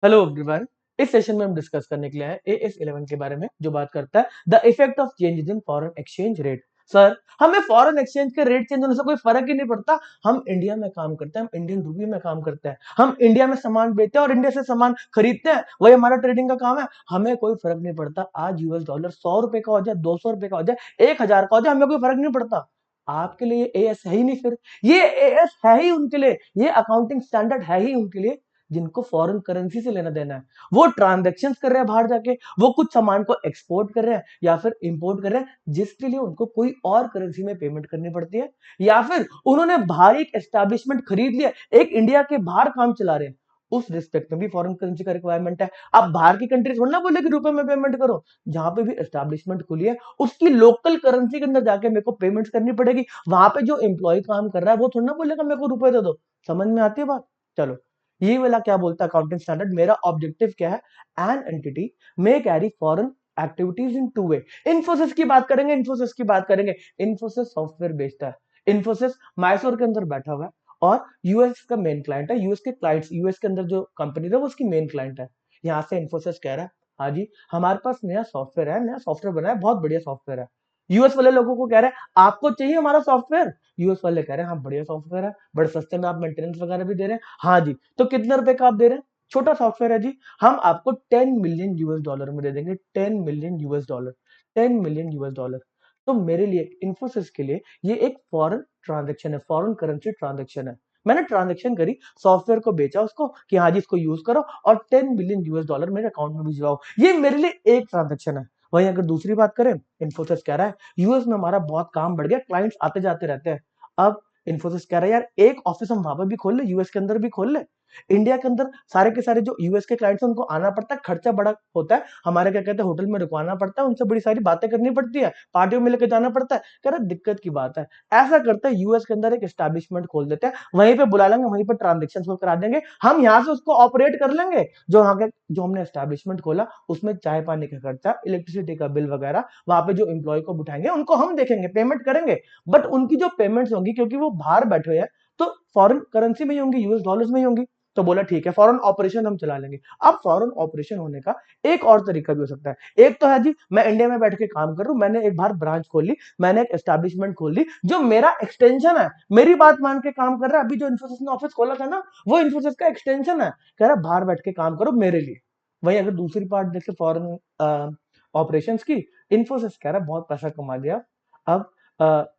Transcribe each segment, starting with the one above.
Hello everyone. इस session में हम डिस्कस करने के लिए हैं AS11 के बारे में, जो बात करता है the effect of changes in foreign exchange rate. Sir, हमें फॉरेन एक्सचेंज के रेट चेंज होने से कोई फर्क ही नहीं पड़ता। हम इंडिया में काम करते हैं, हम इंडियन रूपी में काम करते हैं, हम इंडिया में सामान बेचते हैं और इंडिया से सामान खरीदते हैं, वही हमारा ट्रेडिंग का काम है। हमें कोई फर्क नहीं पड़ता आज यूएस डॉलर 100 रुपए का हो जाए, 200 रुपए का हो जाए, 1000 का हो जाए, हमें कोई फर्क नहीं पड़ता। आपके लिए एएस है ही नहीं। फिर ये एएस है ही उनके लिए, ये अकाउंटिंग स्टैंडर्ड है ही उनके लिए जिनको फॉरेन करेंसी से लेना देना है। वो ट्रांजैक्शंस कर रहे हैं बाहर जाके, वो कुछ सामान को एक्सपोर्ट कर रहे हैं या फिर इंपोर्ट कर रहे हैं, जिसके लिए उनको कोई और करेंसी में पेमेंट करनी पड़ती है, या फिर उन्होंने बाहर एक एस्टैब्लिशमेंट खरीद लिया, एक इंडिया के बाहर काम चला रहे हैं, उस रिस्पेक्ट में भी फॉरेन करेंसी का रिक्वायरमेंट है। अब बाहर की कंट्री थोड़ा ना बोले कि रुपए में पेमेंट करो। जहां पे भी एस्टैब्लिशमेंट खुली है उसकी लोकल करेंसी के अंदर जाके मेरे को पेमेंट करनी पड़ेगी। वहां पे जो एम्प्लॉय काम कर रहा है वो थोड़ा ना बोलेगा मेरे को रुपए दे दो। समझ में आती है बात? चलो, ये वाला क्या बोलता है अकाउंटिंग स्टैंडर्ड, मेरा ऑब्जेक्टिव क्या है? An entity may carry foreign activities in two way. Infosys की बात करेंगे, इन्फोसिस की बात करेंगे। इन्फोसिस सॉफ्टवेयर बेचता है। इन्फोसिस मैसूर के अंदर बैठा हुआ है और यूएस का मेन क्लाइंट है। यूएस के क्लाइंट्स, यूएस के अंदर जो कंपनी है वो उसकी मेन क्लाइंट है। यहाँ से इन्फोसिस कह रहा है, हाँ जी हमारे पास नया सॉफ्टवेयर है, नया सॉफ्टवेयर बना है, बहुत बढ़िया सॉफ्टवेयर है। यूएस वाले लोगों को कह रहे हैं आपको चाहिए हमारा सॉफ्टवेयर। यूएस वाले कह रहे हैं हाँ बढ़िया सॉफ्टवेयर है, बड़े सस्ते में आप मेंटेनेंस वगैरह भी दे रहे हैं। हाँ जी, तो कितने रुपए का आप दे रहे हैं? छोटा सॉफ्टवेयर है जी, हम आपको 10 मिलियन यूएस डॉलर में दे देंगे। 10 million US dollar, 10 million US dollar. तो मेरे लिए, इन्फोसिस के लिए, ये एक फॉरेन ट्रांजेक्शन है, फॉरेन करेंसी ट्रांजेक्शन है। मैंने ट्रांजेक्शन करी, सॉफ्टवेयर को बेचा उसको कि हाँ जी इसको यूज करो और 10 मिलियन यूएस डॉलर मेरे अकाउंट में भिजवाओ। ये मेरे लिए एक ट्रांजेक्शन है। वहीं अगर दूसरी बात करें, इन्फोसिस कह रहा है यूएस में हमारा बहुत काम बढ़ गया, क्लाइंट्स आते जाते रहते हैं। अब इन्फोसिस कह रहा है यार एक ऑफिस हम वहां पर भी खोल ले, यूएस के अंदर भी खोल ले। इंडिया के अंदर सारे के सारे जो यूएस के क्लाइंट्स हैं उनको आना पड़ता है, खर्चा बड़ा होता है, हमारे क्या कहते हैं होटल में रुकवाना पड़ता है, उनसे बड़ी सारी बातें करनी पड़ती है, पार्टियों में लेकर जाना पड़ता है। कह रहा दिक्कत की बात है, ऐसा करते हैं यूएस के अंदर एक एस्टैब्लिशमेंट खोल देते हैं, वहीं पे बुला लेंगे, वहीं पे ट्रांजेक्शन को करा देंगे, हम यहाँ से उसको ऑपरेट कर लेंगे। जो वहां के, जो हमने एस्टैब्लिशमेंट खोला उसमें चाय पानी का खर्चा, इलेक्ट्रिसिटी का बिल वगैरह, वहां पे जो एम्प्लॉय को बिठाएंगे उनको हम देखेंगे, पेमेंट करेंगे। बट उनकी जो पेमेंट्स होंगी, क्योंकि वो बाहर बैठे हुए हैं, तो फॉरेन करेंसी में ही होंगी, यूएस डॉलर्स में ही होंगी। तो बोला ठीक है फॉरेन ऑपरेशन हम चला लेंगे। अब फॉरेन ऑपरेशन होने का एक और तरीका भी हो सकता है। एक तो है जी मैं इंडिया में बैठ के काम कर रहा हूं, मैंने एक बार ब्रांच खोल ली, मैंने एक एस्टैब्लिशमेंट खोल ली, जो मेरा एक्सटेंशन है, मेरी बात मान के काम कर रहा है। अभी जो इन्फोसिस ने ऑफिस खोला था ना, वो इन्फोसिस का एक्सटेंशन है। कह रहा बाहर बैठ के काम करो मेरे लिए। वहीं अगर दूसरी पार्ट देखे फॉरेन ऑपरेशन की, इन्फोसिस कह रहा है बहुत पैसा कमा लिया, अब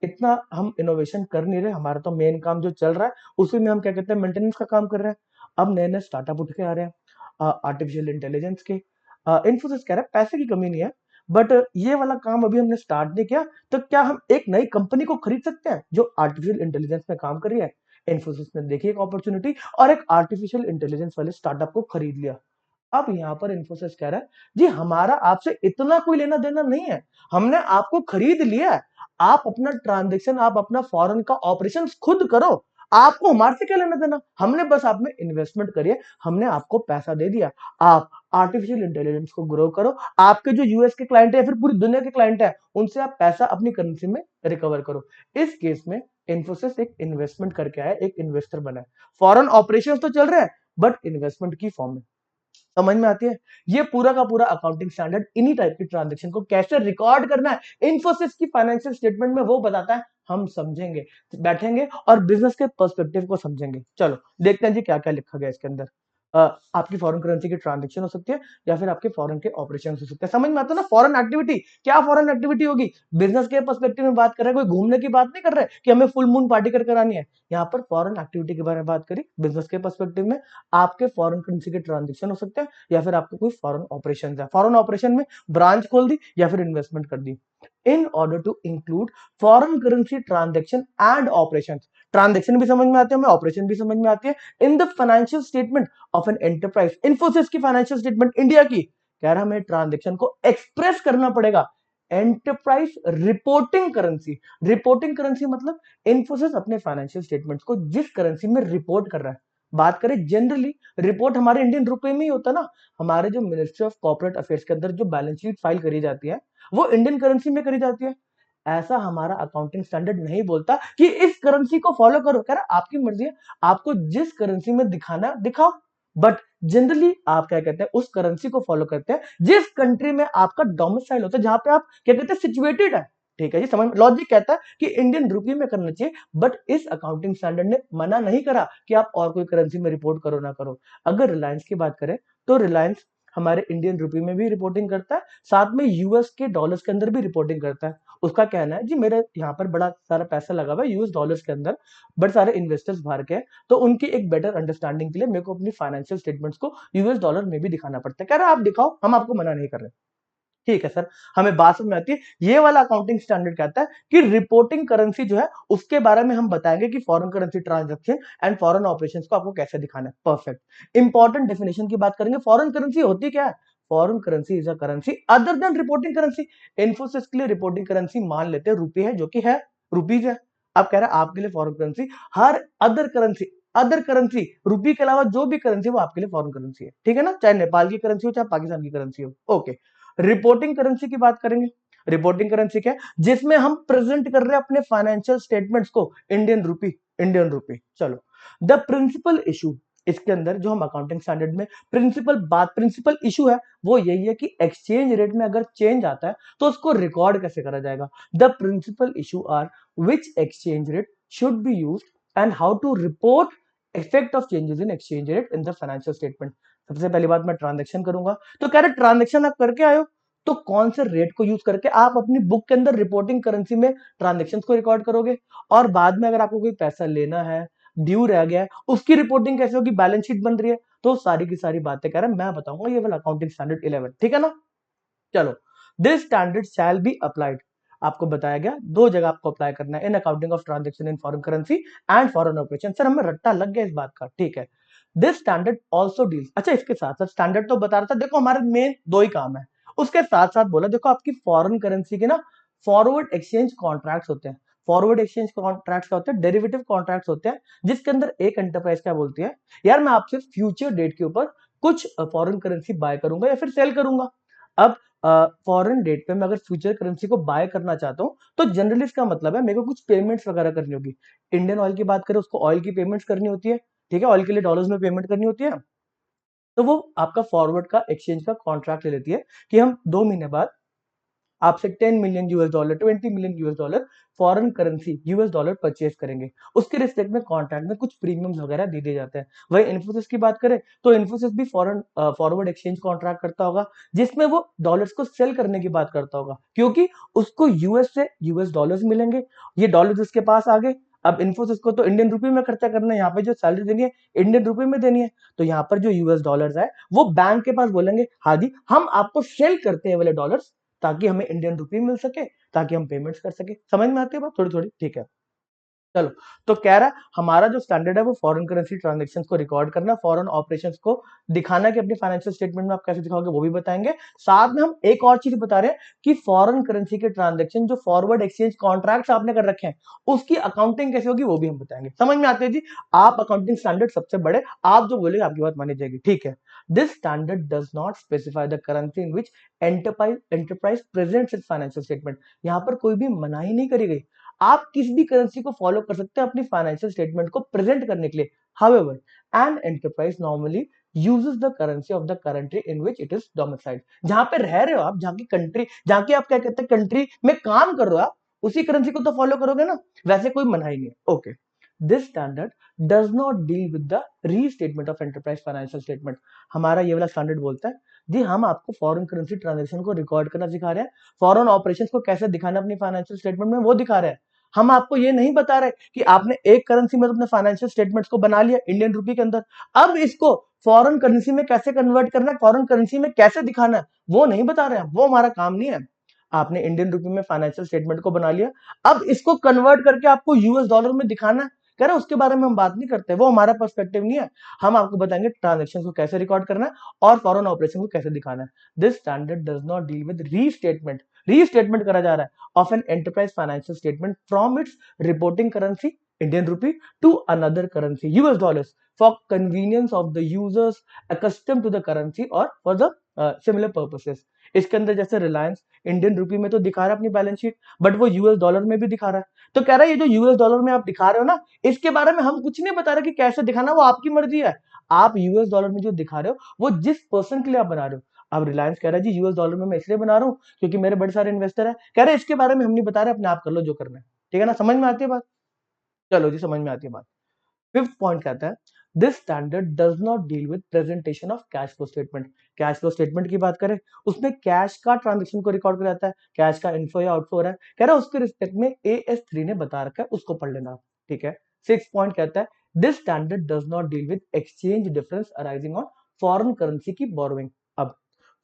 इतना हम इनोवेशन कर नहीं रहे, हमारा तो मेन काम जो चल रहा है उसी में हम क्या कहते हैं मेंटेनेंस का काम कर रहे हैं। अब नए नए स्टार्टअप उठ के आ रहे हैं आर्टिफिशियल इंटेलिजेंस के। इन्फोसिस कह रहा है पैसे की कमी नहीं है, बट ये वाला काम अभी हमने स्टार्ट नहीं किया, तो क्या हम एक नई कंपनी को खरीद सकते हैं जो आर्टिफिशियल इंटेलिजेंस में काम कर रही है? इन्फोसिस ने देखी एक अपॉर्चुनिटी और एक आर्टिफिशियल इंटेलिजेंस वाले स्टार्टअप को खरीद लिया। अब यहाँ पर इन्फोसिस कह रहा है जी हमारा आपसे इतना कोई लेना देना नहीं है, हमने आपको खरीद लिया है, आप अपना ट्रांजेक्शन, आप अपना फॉरेन का ऑपरेशन खुद करो, आपको हमारे से क्या लेना देना, हमने बस आप में इन्वेस्टमेंट करिए, हमने आपको पैसा दे दिया, आप आर्टिफिशियल इंटेलिजेंस को ग्रो करो, आपके जो यूएस के क्लाइंट है या फिर पूरी दुनिया के क्लाइंट है उनसे आप पैसा अपनी करेंसी में रिकवर करो। इस केस में इन्फोसिस एक इन्वेस्टमेंट करके आया, एक इन्वेस्टर बना है। फॉरेन ऑपरेशन तो चल रहे हैं बट इन्वेस्टमेंट की फॉर्म में। समझ में आती है? ये पूरा का पूरा अकाउंटिंग स्टैंडर्ड इन्हीं टाइप की ट्रांजैक्शन को कैसे रिकॉर्ड करना है इन्फोसिस की फाइनेंशियल स्टेटमेंट में वो बताता है। हम समझेंगे, बैठेंगे और बिजनेस के पर्सपेक्टिव को समझेंगे। चलो देखते हैं जी क्या क्या लिखा गया इसके अंदर। आपकी फॉरेन करेंसी की ट्रांजैक्शन हो सकती है या फिर आपके फॉरेन के ऑपरेशन हो सकते हैं। समझ में आता है ना? फॉरेन एक्टिविटी, क्या फॉरेन एक्टिविटी होगी? बिजनेस के पर्सपेक्टिव में बात कर रहे हैं, कोई घूमने की बात नहीं कर रहे कि हमें फुल मून पार्टी कर कर आनी है। यहाँ पर फॉरेन एक्टिविटी के बारे में बात करी बिजनेस के पर्सपेक्टिव में। आपके फॉरेन करेंसी के ट्रांजेक्शन हो सकते हैं या फिर आपको कोई फॉरेन ऑपरेशन है, फॉरेन ऑपरेशन में ब्रांच खोल दी या फिर इन्वेस्टमेंट कर दी। In order to include foreign currency transaction and operation, transaction भी समझ में आती है हमें, ऑपरेशन भी समझ में आती है, in the financial statement of an enterprise. Infosys की फाइनेंशियल स्टेटमेंट इंडिया की, कह रहा हमें ट्रांजेक्शन को एक्सप्रेस करना पड़ेगा enterprise reporting currency. Reporting currency मतलब इन्फोसिस अपने फाइनेंशियल स्टेटमेंट्स को जिस करेंसी में रिपोर्ट कर रहा है, बात करें जनरली रिपोर्ट हमारे इंडियन रुपए में ही होता ना। हमारे जो मिनिस्ट्री ऑफ कॉर्पोरेट अफेयर्स के अंदर जो बैलेंस शीट फाइल करी जाती है वो इंडियन करेंसी में करी जाती है। ऐसा हमारा अकाउंटिंग स्टैंडर्ड नहीं बोलता कि इस करेंसी को फॉलो करो। कह रहा आपकी मर्जी है, आपको जिस करेंसी में दिखाना दिखाओ, बट जनरली आप क्या कहते हैं उस करेंसी को फॉलो करते हैं जिस कंट्री में आपका डोमिसाइल होता है, जहां पे आप क्या कहते हैं सिचुएटेड है। ठीक है जी, समझ लॉजिक कहता है कि इंडियन रुपये में करना चाहिए, बट इस अकाउंटिंग स्टैंडर्ड ने मना नहीं करा कि आप और कोई करेंसी में रिपोर्ट करो ना करो। अगर रिलायंस की बात करें तो रिलायंस हमारे इंडियन रुपये में भी रिपोर्टिंग करता है, साथ में यूएस के डॉलर्स के अंदर भी रिपोर्टिंग करता है। उसका कहना है जी मेरे यहाँ पर बड़ा सारा पैसा लगा हुआ है यूएस डॉलर्स के अंदर, बड़े सारे इन्वेस्टर्स बाहर के हैं, तो उनकी एक बेटर अंडरस्टैंडिंग के लिए मेरे को अपनी फाइनेंशियल स्टेटमेंट्स को यूएस डॉलर में भी दिखाना पड़ता है। कह रहा है आप दिखाओ, हम आपको मना नहीं कर रहे। ठीक है सर, हमें बात समझ में आती है। ये वाला अकाउंटिंग स्टैंडर्ड कहता है कि रिपोर्टिंग करेंसी जो है उसके बारे में हम बताएंगे कि foreign currency transaction and foreign operations को आपको कैसे दिखाना है। परफेक्ट। इंपॉर्टेंट डेफिनेशन की बात करेंगे, फॉरेन करेंसी होती क्या है? Foreign currency is a currency other than reporting currency. Infosys के लिए रिपोर्टिंग करेंसी मान लेते हैं रुपये है, जो कि है रुपीज है। अब कह रहा है आपके लिए फॉरेन करेंसी हर अदर करेंसी रुपी के अलावा जो भी करेंसी वो आपके लिए फॉरेन करेंसी है। ठीक है ना, चाहे नेपाल की करेंसी हो चाहे पाकिस्तान की करेंसी हो। ओके। रिपोर्टिंग करेंसी की बात करेंगे। रिपोर्टिंग करेंसी क्या है? जिसमें हम प्रेजेंट कर रहे हैं अपने फाइनेंशियल स्टेटमेंट्स को इंडियन रूपी। चलो, द प्रिंसिपल इशू इसके अंदर जो हम अकाउंटिंग स्टैंडर्ड में प्रिंसिपल इशू है वो यही है कि एक्सचेंज रेट में अगर चेंज आता है तो उसको रिकॉर्ड कैसे करा जाएगा। The principal issue are which exchange rate should be used and how to report effect of changes in exchange rate in the financial statement. सबसे पहली बात मैं ट्रांजेक्शन करूंगा, तो कह रहे ट्रांजेक्शन आप करके आए हो तो कौन से रेट को यूज करके आप अपनी बुक के अंदर रिपोर्टिंग करेंसी में ट्रांजेक्शन को रिकॉर्ड करोगे, और बाद में अगर आपको कोई पैसा लेना है, ड्यू रह गया है, उसकी रिपोर्टिंग कैसे होगी, बैलेंस शीट बन रही है, तो सारी की सारी बातें कह रहे हैं मैं बताऊंगा ये वाला अकाउंटिंग स्टैंडर्ड 11। ठीक है ना। चलो, this standard shall be applied, आपको बताया गया दो जगह आपको अप्लाई करना है in accounting of transaction in foreign currency and foreign operation. Sir हमें रट्टा लग गया इस बात का। ठीक है, दिस स्टैंडर्ड ऑल्सो डील्स, अच्छा इसके साथ साथ स्टैंडर्ड तो बता रहा था, देखो हमारे मेन दो ही काम है, उसके साथ साथ बोला देखो आपकी फॉरेन करेंसी के ना फॉरवर्ड एक्सचेंज कॉन्ट्रैक्ट्स होते हैं। फॉरवर्ड एक्सचेंज कॉन्ट्रैक्ट्स क्या होते हैं? डेरिवेटिव कॉन्ट्रैक्ट्स होते हैं, जिसके अंदर एक एंटरप्राइज क्या बोलती है, यार मैं आपसे फ्यूचर डेट के ऊपर कुछ फॉरेन करेंसी बाय करूंगा या फिर सेल करूंगा। अब फॉरेन डेट पे मैं अगर फ्यूचर करेंसी को बाय करना चाहता हूं तो जनरली इसका मतलब है मेरे को कुछ पेमेंट्स वगैरह करनी होगी। इंडियन ऑयल की बात करें, उसको ऑयल की पेमेंट्स करनी होती है। ठीक है, ऑयल के लिए डॉलर्स में पेमेंट करनी होती है, तो वो आपका फॉरवर्ड का एक्सचेंज का कॉन्ट्रैक्ट ले लेती है कि हम 2 महीने बाद आपसे 10 million US dollar 20 million US dollar foreign currency US dollar purchase करेंगे। उसके रिस्पेक्ट में कॉन्ट्रैक्ट में कुछ प्रीमियम्स वगैरह दे दिए जाते हैं। वही इन्फोसिस की बात करें तो इन्फोसिस भी फॉरेन फॉरवर्ड एक्सचेंज कॉन्ट्रैक्ट करता होगा, जिसमें वो डॉलर्स को सेल करने की बात करता होगा, क्योंकि उसको यूएस से यूएस डॉलर्स मिलेंगे, ये डॉलर्स उसके पास आ गए। अब इन्फोसिस को तो इंडियन रुपये में खर्चा करना है, यहाँ पे जो सैलरी देनी है इंडियन रुपये में देनी है, तो यहाँ पर जो यूएस डॉलर्स है वो बैंक के पास बोलेंगे हाँ जी हम आपको सेल करते हैं वाले डॉलर्स, ताकि हमें इंडियन रुपये मिल सके, ताकि हम पेमेंट्स कर सके। समझ में आती है बात थोड़ी थोड़ी? ठीक है। चलो, तो कह रहा है हमारा जो स्टैंडर्ड है वो फॉरेन करेंसी ट्रांजैक्शंस को रिकॉर्ड करना, फॉरेन ऑपरेशंस को दिखाना कि अपनी फाइनेंशियल स्टेटमेंट में आप कैसे दिखाओगे वो भी बताएंगे। साथ में हम एक और चीज बता रहे हैं कि फॉरेन करेंसी के ट्रांजैक्शन जो फॉरवर्ड एक्सचेंज कॉन्ट्रैक्ट्स आपने कर रखे हैं उसकी अकाउंटिंग कैसे होगी वो भी हम बताएंगे। समझ में आते हैं जी? आप अकाउंटिंग स्टैंडर्ड सबसे बड़े, आप जो बोलेंगे आपकी बात मानी जाएगी। ठीक है। This standard does not specify the currency in which enterprise presents it's financial statement. यहाँ पर कोई भी मनाही नहीं करी गई, आप किस भी करेंसी को फॉलो कर सकते हैं अपनी फाइनेंशियल स्टेटमेंट को प्रेजेंट करने के लिए। However an enterprise normally uses the currency of the country in which it is domiciled. जहां पे रह रहे हो आप, जहां की कंट्री, जहां की आप क्या कहते हैं कंट्री में काम कर रहे हो आप, उसी करेंसी को तो फॉलो करोगे ना, वैसे कोई मनाही नहीं है। Okay. This standard does not deal with the restatement of enterprise financial statement. हमारा ये वाला स्टैंडर्ड बोलता है जी हम आपको फॉरेन करेंसी ट्रांजैक्शन को रिकॉर्ड करना सिखा रहे हैं, फॉरेन ऑपरेशंस को कैसे दिखाना अपनी फाइनेंशियल स्टेटमेंट में वो दिखा रहे हैं। हम आपको ये नहीं बता रहे कि आपने एक करेंसी में अपने फाइनेंशियल स्टेटमेंट्स को बना लिया इंडियन रुपये के अंदर, अब इसको फॉरेन करेंसी में कैसे कन्वर्ट करना है, फॉरेन करेंसी में कैसे दिखाना है वो नहीं बता रहे हैं, वो हमारा काम नहीं है। आपने इंडियन रुपये में फाइनेंशियल स्टेटमेंट को बना लिया, अब इसको कन्वर्ट करके आपको यूएस डॉलर में दिखाना है, कह रहे उसके बारे में हम बात नहीं करते, वो हमारा पर्सपेक्टिव नहीं है। हम आपको बताएंगे ट्रांजेक्शन को कैसे रिकॉर्ड करना है और फॉरेन ऑपरेशन को कैसे दिखाना है। This standard does not deal with restatement करा जा रहा है of an enterprise financial statement from its reporting currency Indian rupee to another currency US dollars for convenience of the users accustomed to the currency or for the similar purposes। इसके अंदर जैसे Reliance Indian rupee में तो दिखा रहा है अपनी balance sheet, but वो यूएस डॉलर में भी दिखा रहा है, तो कह रहा है ये जो यूएस डॉलर में आप दिखा रहे हो ना इसके बारे में हम कुछ नहीं बता रहे कि कैसे दिखाना, वो आपकी मर्जी है। आप यूएस डॉलर में जो दिखा रहे हो वो जिस पर्सन के लिए आप बना रहे हो। अब रिलायंस कह रहा है जी यूएस डॉलर में मैं इसलिए बना रहा हूँ क्योंकि मेरे बड़े सारे इन्वेस्टर है, कह रहे हैं इसके बारे में हम नहीं बता रहे, अपने आप कर लो जो करना है। ठीक है ना, समझ में आती है बात? चलो जी, समझ में आती है बात। फिफ्थ पॉइंट कहता है this standard does not deal with presentation of cash flow statement. Cash flow statement की बात करें, उसमें कैश का ट्रांजेक्शन को रिकॉर्ड कर जाता है, कैश का इन्फो या आउटफ्लो हो रहा है, कह रहा है उसके रिस्पेक्ट में AS3 ने बता रखा है, उसको पढ़ लेना आप। ठीक है। सिक्स पॉइंट कहता है this standard does not deal with exchange difference arising on foreign currency की बोरोइंग। अब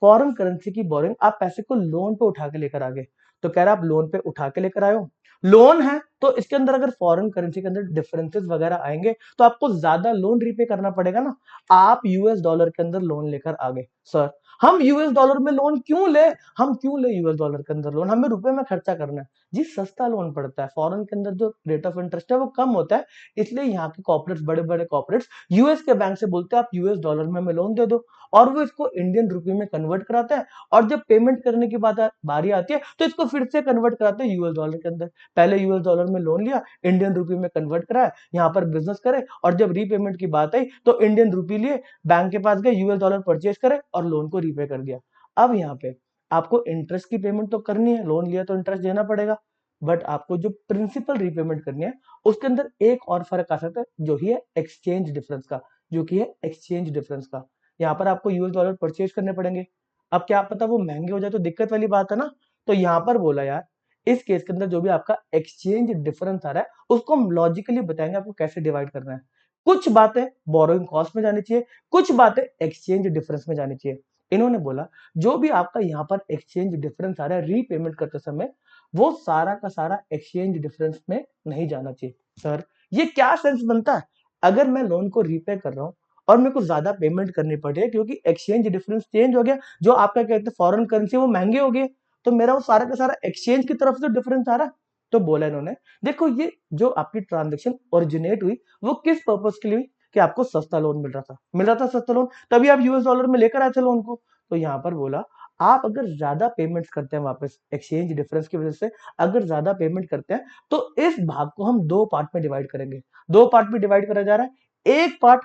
फॉरेन करेंसी की बोरोइंग, आप पैसे को लोन पे उठा के लेकर आ गए, तो कह रहा है आप लोन पे उठा के लेकर आए हो, लोन है तो इसके अंदर अगर फॉरेन करेंसी के अंदर डिफरेंसेस वगैरह आएंगे तो आपको ज्यादा लोन रीपे करना पड़ेगा ना। आप यूएस डॉलर के अंदर लोन लेकर आ गए, सर हम यूएस डॉलर में लोन क्यों ले, हम क्यों ले यूएस डॉलर के अंदर लोन, हमें रुपए में खर्चा करना है जी, सस्ता लोन पड़ता है, फॉरेन के अंदर जो रेट ऑफ इंटरेस्ट है वो कम होता है, इसलिए यहाँ के कॉर्पोरेट्स, बड़े बड़े कॉर्पोरेट्स यूएस के बैंक से बोलते हैं आप यूएस डॉलर में हमें लोन दे दो, और वो इसको इंडियन रुपये में कन्वर्ट कराते हैं, और जब पेमेंट करने की बारी आती है तो इसको फिर से कन्वर्ट कराते हैं यूएस डॉलर के अंदर। पहले यूएस डॉलर में लोन लिया, इंडियन रुपी में कन्वर्ट कराया, यहाँ पर बिजनेस करे, और जब रीपेमेंट की बात आई तो इंडियन रुपी लिए, बैंक के पास गए, यूएस डॉलर परचेज करे और लोन को रीपे कर दिया। अब यहाँ पे आपको इंटरेस्ट की पेमेंट तो करनी है, लोन लिया तो इंटरेस्ट देना पड़ेगा, बट आपको जो प्रिंसिपल रीपेमेंट करनी है उसके अंदर एक और फर्क आ सकता है जो ही है एक्सचेंज डिफरेंस का, जो कि है एक्सचेंज डिफरेंस का। यहाँ पर आपको यूएस डॉलर परचेज करने पड़ेंगे, अब क्या पता वो महंगे हो जाए तो दिक्कत वाली बात है ना। तो यहाँ पर बोला यार इस केस के अंदर जो भी आपका एक्सचेंज डिफरेंस आ रहा है उसको हम लॉजिकली बताएंगे आपको कैसे डिवाइड करना है। कुछ बातें बोरोइंग कॉस्ट में जानी चाहिए, कुछ बातें एक्सचेंज डिफरेंस में जानी चाहिए। इन्होंने बोला जो भी आपका यहाँ पर एक्सचेंज डिफरेंस आ रहा है रीपेमेंट करते समय, वो सारा का सारा एक्सचेंज डिफरेंस में नहीं जाना चाहिए। सर ये क्या सेंस बनता है, अगर मैं लोन को रीपे कर रहा हूँ और मेरे को ज्यादा पेमेंट करनी पड़े क्योंकि एक्सचेंज डिफरेंस चेंज हो गया, जो आपका कहते हैं फॉरेन करेंसी वो महंगे हो गए, तो मेरा वो सारा का सारा एक्सचेंज की तरफ से डिफरेंस आ रहा है। तो बोला इन्होंने देखो ये जो आपकी ट्रांजेक्शन ओरिजिनेट हुई वो किस पर्पस के लिए हुई, कि आपको सस्ता लोन मिल रहा था सस्ता लोन, तभी आप यूएस डॉलर में लेकर आए थे लोन को। तो यहाँ पर बोला आप अगर ज्यादा पेमेंट्स करते हैं वापस एक्सचेंज डिफरेंस की वजह से, अगर ज्यादा पेमेंट करते हैं तो इस भाग को हम दो पार्ट में डिवाइड करेंगे। दो पार्ट में डिवाइड करा जा रहा है, एक पार्ट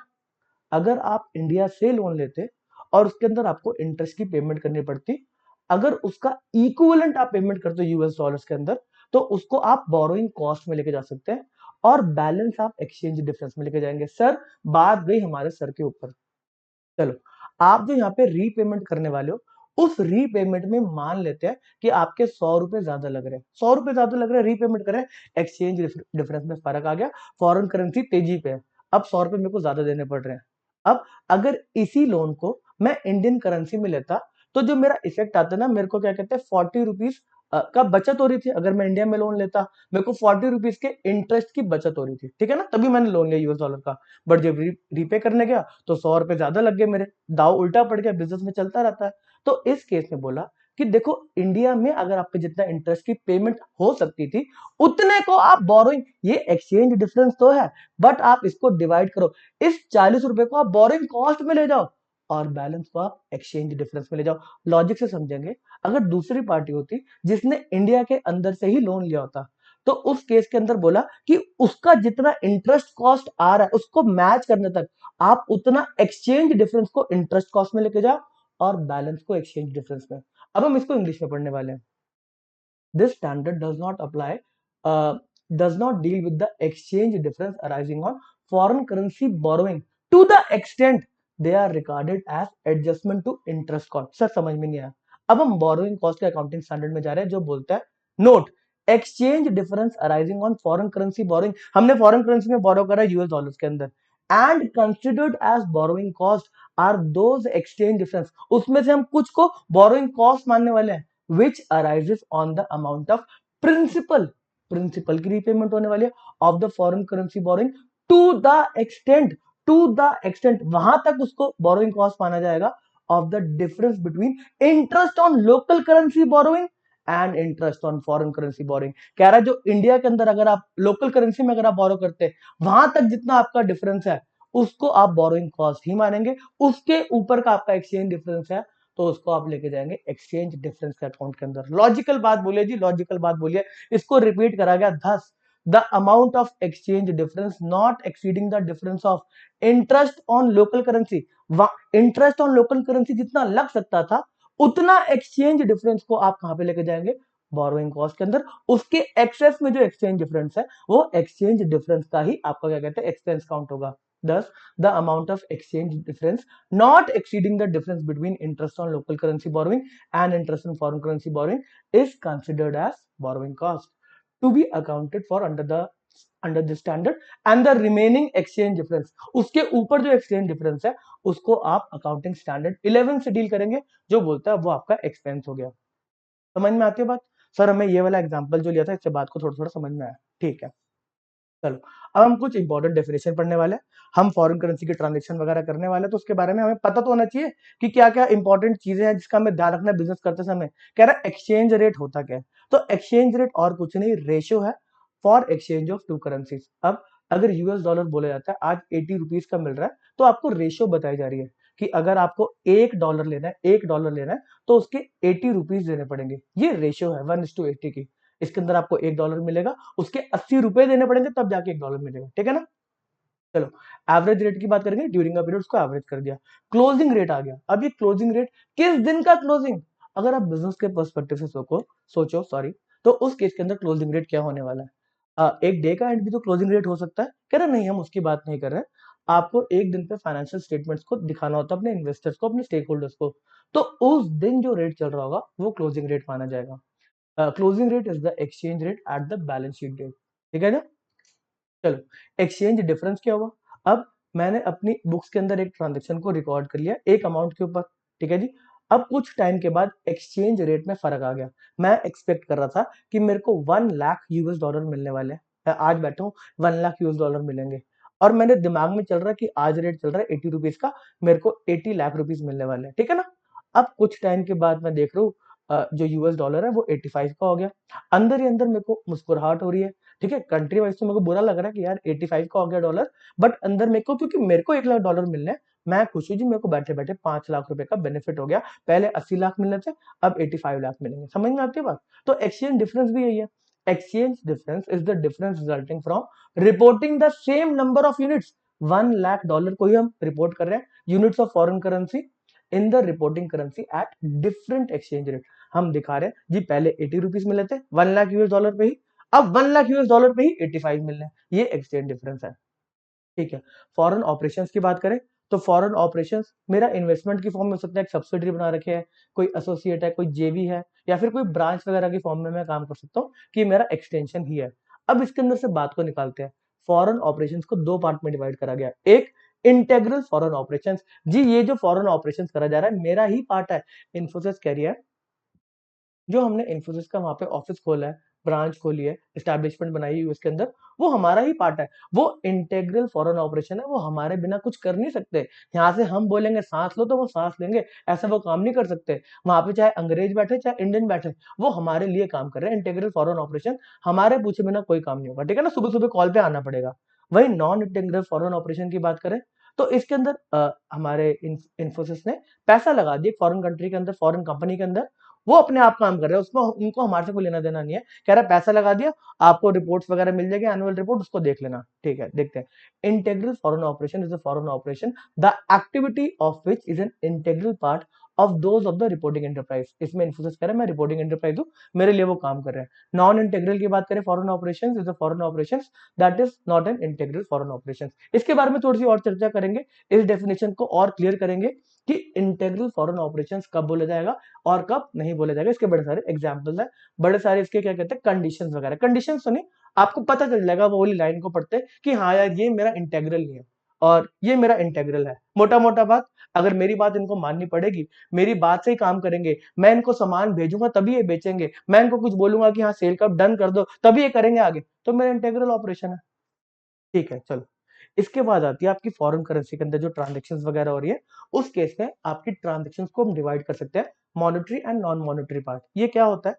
अगर आप इंडिया से लोन लेते और उसके अंदर आपको इंटरेस्ट की पेमेंट करनी पड़ती, अगर उसका इक्विवेलेंट आप पेमेंट करते हो यूएस डॉलर्स के अंदर, तो उसको आप बोरोइंग कॉस्ट में लेके जा सकते हैं और बैलेंस आप एक्सचेंज डिफरेंस में लेके जाएंगे। सर बात गई हमारे सर के ऊपर। चलो आप जो यहाँ पे रीपेमेंट करने वाले हो उस रीपेमेंट में मान लेते हैं कि आपके 100 रुपए ज्यादा लग रहे हैं, 100 रुपए ज्यादा लग रहे हैं, रीपेमेंट करें, एक्सचेंज डिफरेंस में फर्क आ गया, फॉरेन करेंसी तेजी पे है, अब 100 रुपए मेरे को ज्यादा देने पड़ रहे हैं। अब अगर इसी लोन को मैं इंडियन करेंसी में लेता तो जो मेरा इफेक्ट आता ना, मेरे को क्या कहते हैं 40 रुपीज का बचत हो रही थी, अगर मैं इंडिया में लोन लेता मेरे को 40 रुपीज के इंटरेस्ट की बचत हो रही थी, ठीक है ना, तभी मैंने लोन लिया यूएस डॉलर का। बट जब रीपे करने गया तो 100 रुपए ज्यादा लग गए, मेरे दाव उल्टा पड़ गया, बिजनेस में चलता रहता है। तो इस केस में बोला कि देखो इंडिया में अगर आपके जितना इंटरेस्ट की पेमेंट हो सकती थी उतने को आप बोरोइंग, ये एक्सचेंज डिफरेंस तो है, बट आप इसको डिवाइड करो, इस 40 रुपए को आप बोरोइंग कॉस्ट में ले जाओ और बैलेंस को आप एक्सचेंज डिफरेंस में ले जाओ। लॉजिक से समझेंगे, अगर दूसरी पार्टी होती जिसने इंडिया के अंदर से ही लोन लिया होता तो उस केस के अंदर बोला कि उसका जितना इंटरेस्ट कॉस्ट आ रहा है उसको मैच करने तक आप उतना एक्सचेंज डिफरेंस को इंटरेस्ट कॉस्ट में लेके जाओ और बैलेंस को एक्सचेंज डिफरेंस में। अब हम इसको इंग्लिश में पढ़ने वाले हैं। This standard does not deal with the exchange difference arising on foreign currency borrowing to the extent they are regarded as adjustment to interest cost। Sir समझ में नहीं आया। अब हम बोरोइंग कॉस्ट के अकाउंटिंग स्टैंडर्ड में जा रहे हैं जो बोलता है note exchange difference arising on foreign currency borrowing, हमने फॉरेन करेंसी में बोरो करा यूएस डॉलर्स के अंदर, and considered as borrowing cost are those exchange difference, उसमें से हम कुछ को बोरोइंग कॉस्ट मानने वाले हैं which arises on the amount of principal, principal की रीपेमेंट होने वाली है of the foreign currency borrowing to the extent, to the extent वहां तक उसको बोरोइंग कॉस्ट माना जाएगा of the difference between interest on local currency borrowing and interest on foreign currency borrowing. कह रहा है जो इंडिया के अंदर अगर आप लोकल करेंसी में अगर आप बोरो करते हैं वहां तक जितना आपका डिफरेंस है उसको आप बोरोइंग कॉस्ट ही मानेंगे, उसके ऊपर का आपका एक्सचेंज डिफरेंस है तो उसको आप लेके जाएंगे एक्सचेंज डिफरेंस के अकाउंट के अंदर। लॉजिकल बात बोलिए जी, लॉजिकल बात बोलिए, इसको रिपीट करा गया 10 the amount of exchange difference not exceeding the difference of interest on local currency. Interest on local currency जितना लग सकता था उतना एक्सचेंज डिफरेंस को आप कहां पे लेके जाएंगे, बोरोइंग कॉस्ट के अंदर। उसके एक्सेस में जो एक्सचेंज डिफरेंस है वो एक्सचेंज डिफरेंस का ही आपका क्या कहते हैं एक्सपेंस काउंट होगा। Thus, the amount of exchange difference not exceeding the difference between interest on local currency borrowing and interest on foreign currency borrowing is considered as borrowing cost to be accounted for under the standard, and the remaining exchange difference, उसके ऊपर जो exchange difference है उसको आप accounting standard 11 से deal करेंगे, जो बोलता है वो आपका expense हो गया। समझ में आती है बात? सर हमें ये वाला एग्जांपल जो लिया था इससे बात को थोड़ा थोड़ा समझ में आया, ठीक है। चलो अब हम कुछ इंपॉर्टेंट डेफिनेशन पढ़ने वाले हैं। हम फॉरेन करेंसी के ट्रांजेक्शन वगैरह करने वाले हैं, तो उसके बारे में हमें पता तो होना चाहिए कि क्या क्या इंपॉर्टेंट चीजें हैं जिसका हमें ध्यान रखना है बिजनेस करते समय। कह रहा है एक्सचेंज रेट होता क्या है, तो एक्सचेंज रेट और कुछ नहीं, रेशियो है for exchange of two currencies. अब अगर यूएस डॉलर बोला जाता है आज 80 रुपीज का मिल रहा है, तो आपको रेशियो बताई जा रही है कि अगर आपको $1 लेना है, $1 लेना है, तो उसके 80 रुपीज देने पड़ेंगे। ये रेशियो है 1:80 की। इसके अंदर आपको $1 मिलेगा, उसके 80 रुपए देने पड़ेंगे तब जाके $1 मिलेगा, ठीक है ना। चलो एवरेज रेट की बात करेंगे, ड्यूरिंग अ पीरियड उसको एवरेज कर दिया। क्लोजिंग रेट आ गया। अब ये क्लोजिंग रेट किस दिन का क्लोजिंग, अगर आप बिजनेस के पर्सपेक्टिव से सोचो सॉरी, तो उस केस के अंदर क्लोजिंग रेट क्या होने वाला है। एक डे का एंड भी तो क्लोजिंग रेट हो सकता है, कह रहे नहीं हम उसकी बात नहीं कर रहे हैं। आपको एक दिन पे फाइनेंशियल स्टेटमेंट्स को दिखाना होता है अपने इन्वेस्टर्स को, अपने स्टेक होल्डर्स को, तो उस दिन जो रेट चल रहा होगा वो क्लोजिंग रेट माना जाएगा। Closing rate is the exchange rate at the balance sheet date, ठीक है ना। चलो एक्सचेंज डिफरेंस क्या हुआ, अब मैंने अपनी बुक्स के अंदर एक ट्रांजेक्शन को रिकॉर्ड कर लिया एक अमाउंट के ऊपर, ठीक है जी। अब कुछ टाइम के बाद एक्सचेंज रेट में फर्क आ गया। मैं एक्सपेक्ट कर रहा था कि मेरे को 1 लाख US डॉलर मिलने वाले हैं, मैं आज बैठा हूँ 1 लाख US डॉलर मिलेंगे, और मैंने दिमाग में चल रहा है कि आज रेट चल रहा है 80 रुपीज का, मेरे को 80 लाख रुपीज मिलने वाले हैं, ठीक है ना। अब कुछ टाइम के बाद मैं देख रहा हूँ जो यूएस डॉलर है वो 85 का हो गया। अंदर ही अंदर मेरे को मुस्कुराहट हो रही है, ठीक है। कंट्री वाइज तो मेरे को बुरा लग रहा है कि यार 85 का हो गया डॉलर, बट अंदर मेरे को, क्योंकि मेरे को $1 लाख मिलने हैं, मैं खुश हूँ जी, मेरे को बैठे बैठे 5 लाख रुपए का बेनिफिट हो गया। पहले 80 लाख मिलने थे, अब 85 लाख मिलेंगे। समझ में आती है बात। तो एक्सचेंज डिफरेंस भी यही है। Exchange difference is the difference resulting from reporting the same number of units. $1 lakh को ही हम रिपोर्ट कर रहे हैं, units of foreign currency in the reporting currency at different exchange rate. हम दिखा रहे हैं जी पहले 80 रुपीज मिले थे 1 लाख US डॉलर पे ही, अब 1 लाख US डॉलर पे ही 85 मिल रहे हैं, ये एक्सचेंज डिफरेंस है, ठीक है। फॉरेन ऑपरेशंस की बात करें तो फॉरेन ऑपरेशंस मेरा इन्वेस्टमेंट की फॉर्म में हो सकता है, एक सब्सिडरी बना रखे है, कोई एसोसिएट है, कोई जेवी है, या फिर कोई ब्रांच वगैरह की फॉर्म में मैं काम कर सकता हूँ कि मेरा एक्सटेंशन ही है। अब इसके अंदर से बात को निकालते हैं। फॉरेन ऑपरेशंस को दो पार्ट में डिवाइड करा गया, एक इंटेग्रल फॉरेन ऑपरेशंस। जी ये जो फॉरेन ऑपरेशंस करा जा रहा है मेरा ही पार्ट है। इन्फोसिस कैरियर जो हमने इन्फोसिस का वहां पे ऑफिस खोला है, ब्रांच खोली है, एस्टैब्लिशमेंट बनाई है यूएस के अंदर, वो हमारा ही पार्ट है। वो इंटेग्रल फॉरेन ऑपरेशन है, वो हमारे बिना कुछ कर नहीं सकते। यहाँ से हम बोलेंगे सांस लो तो वो सांस लेंगे, ऐसा वो काम नहीं कर सकते। वहां पे चाहे अंग्रेज बैठे चाहे इंडियन बैठे, वो हमारे लिए काम कर रहे हैं। इंटेग्रल फॉरेन ऑपरेशन हमारे पूछे बिना कोई काम नहीं होगा, ठीक है ना। सुबह सुबह कॉल पे आना पड़ेगा। वही नॉन इंटेग्रल फॉरेन ऑपरेशन की बात करें तो इसके अंदर हमारे इन्फोसिस ने पैसा लगा दिया फॉरेन कंट्री के अंदर, फॉरेन कंपनी के अंदर, वो अपने आप काम कर रहे हैं, उसमें उनको हमारे से कोई लेना देना नहीं है। कह रहा है पैसा लगा दिया, आपको रिपोर्ट्स वगैरह मिल जाएगी, एनुअल रिपोर्ट उसको देख लेना, ठीक है। देखते हैं integral foreign operation is a foreign operation the activity of which is an integral part of those of the reporting enterprise. इसमें इन्फोसिस कह रहा है मैं रिपोर्टिंग एंटरप्राइज हूँ, मेरे लिए वो काम कर रहे हैं। नॉन इंटेग्रल की बात करें foreign operation is a foreign operation that is not an integral foreign operation. इसके बारे में थोड़ी सी और चर्चा करेंगे, इस डेफिनेशन को और क्लियर करेंगे कि इंटेग्रल फॉरेन ऑपरेशन कब बोला जाएगा और कब नहीं बोला जाएगा। इसके बड़े सारे एग्जाम्पल्स हैं, बड़े सारे इसके क्या कहते हैं कंडीशंस वगैरह। कंडीशंस सुनिए, आपको पता चल जाएगा वो वाली लाइन को पढ़ते कि हाँ यार ये मेरा इंटेग्रल नहीं है और ये मेरा इंटेग्रल है। मोटा मोटा बात, अगर मेरी बात इनको माननी पड़ेगी, मेरी बात से ही काम करेंगे, मैं इनको सामान भेजूंगा तभी ये बेचेंगे, मैं इनको कुछ बोलूंगा कि हाँ सेल कब डन कर दो तभी ये करेंगे आगे, तो मेरा इंटेग्रल ऑपरेशन है, ठीक है। चलो इसके बाद आती है आपकी फॉरेन करेंसी के अंदर जो ट्रांजेक्शन्स वगैरह हो रही है, उस केस में आपकी ट्रांजेक्शन्स को हम डिवाइड कर सकते हैं monetary and non monetary part. ये क्या होता है,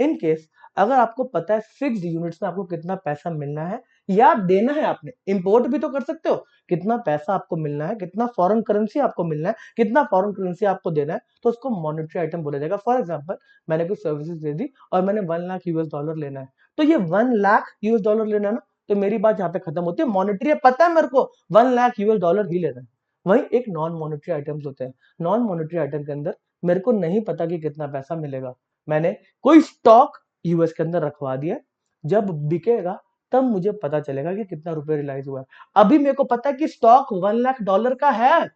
इन केस अगर आपको पता है फिक्स्ड यूनिट्स में आपको कितना पैसा मिलना है या देना है, आपने इंपोर्ट भी तो कर सकते हो, कितना पैसा आपको मिलना है, कितना फॉरेन करेंसी आपको मिलना है, कितना फॉरेन करेंसी आपको देना है, तो उसको मॉनेटरी आइटम बोला जाएगा। फॉर एग्जाम्पल मैंने कोई सर्विसेज दे दी और मैंने 1 लाख US डॉलर लेना है, तो ये 1 लाख यूएस डॉलर लेना ना, तो मेरी बात यहाँ पे खत्म होती है। मॉनेटरी है, पता है मेरे को 1 लाख यूएस डॉलर ही लेना है। वही एक नॉन मॉनेटरी आइटम्स होते हैं। नॉन मॉनेटरी आइटम के अंदर मेरे को नहीं पता कि कितना पैसा मिलेगा। मैंने कोई स्टॉक यूएस के अंदर रखवा दिया, जब बिकेगा तब मुझे पता चलेगा कि कितना रुपए रियलाइज हुआ है। अभी मेरे को पता है कि स्टॉक 1 लाख डॉलर का है,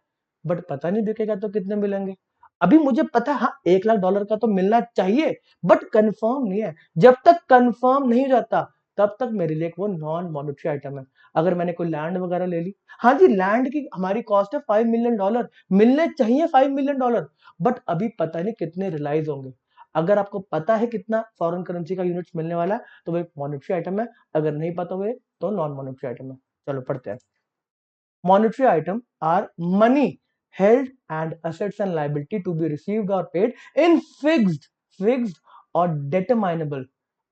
बट पता नहीं बिकेगा तो कितने मिलेंगे। अभी मुझे पता है हाँ 1 लाख डॉलर का तो मिलना चाहिए, बट कंफर्म नहीं है। जब तक कंफर्म नहीं हो जाता तब तक मेरे लिए वो नॉन मॉनेटरी आइटम है। अगर मैंने कोई लैंड वगैरह ले ली, हाँ जी लैंड की हमारी कॉस्ट है $5 मिलियन, मिलने चाहिए $5 मिलियन, बट अभी पता नहीं कितने रियलाइज होंगे। अगर आपको पता है कितना फॉरेन करेंसी का यूनिट्स मिलने वाला है तो वो एक मॉनेटरी आइटम है, अगर नहीं पता हुए तो नॉन मॉनेटरी आइटम है। चलो पढ़ते हैं। Monetary items are money held and assets and liability to be received or paid in fixed or determinable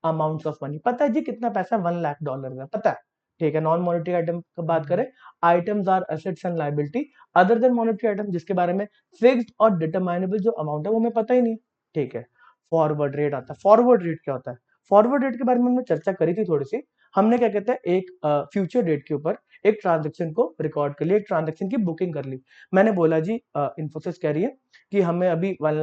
amounts of money। पता है जी कितना पैसा? $1 लाख का पता है, ठीक है। नॉन मॉनेटरी आइटम की बात करें, items are assets and liability other than monetary item, जिसके बारे में फिक्स्ड और डिटरमाइनेबल जो अमाउंट है वो हमें पता ही नहीं, ठीक है। फॉरवर्ड रेट आता है। फॉरवर्ड रेट क्या होता है? फॉरवर्ड रेट के बारे में हमने चर्चा करी थी थोड़ी सी। हमने क्या कहते हैं, एक फ्यूचर डेट के ऊपर एक ट्रांजेक्शन को रिकॉर्ड कर लिया, एक ट्रांजेक्शन की बुकिंग कर ली। मैंने बोला जी इन्फोसिस कह रही है कि हमें अभी $1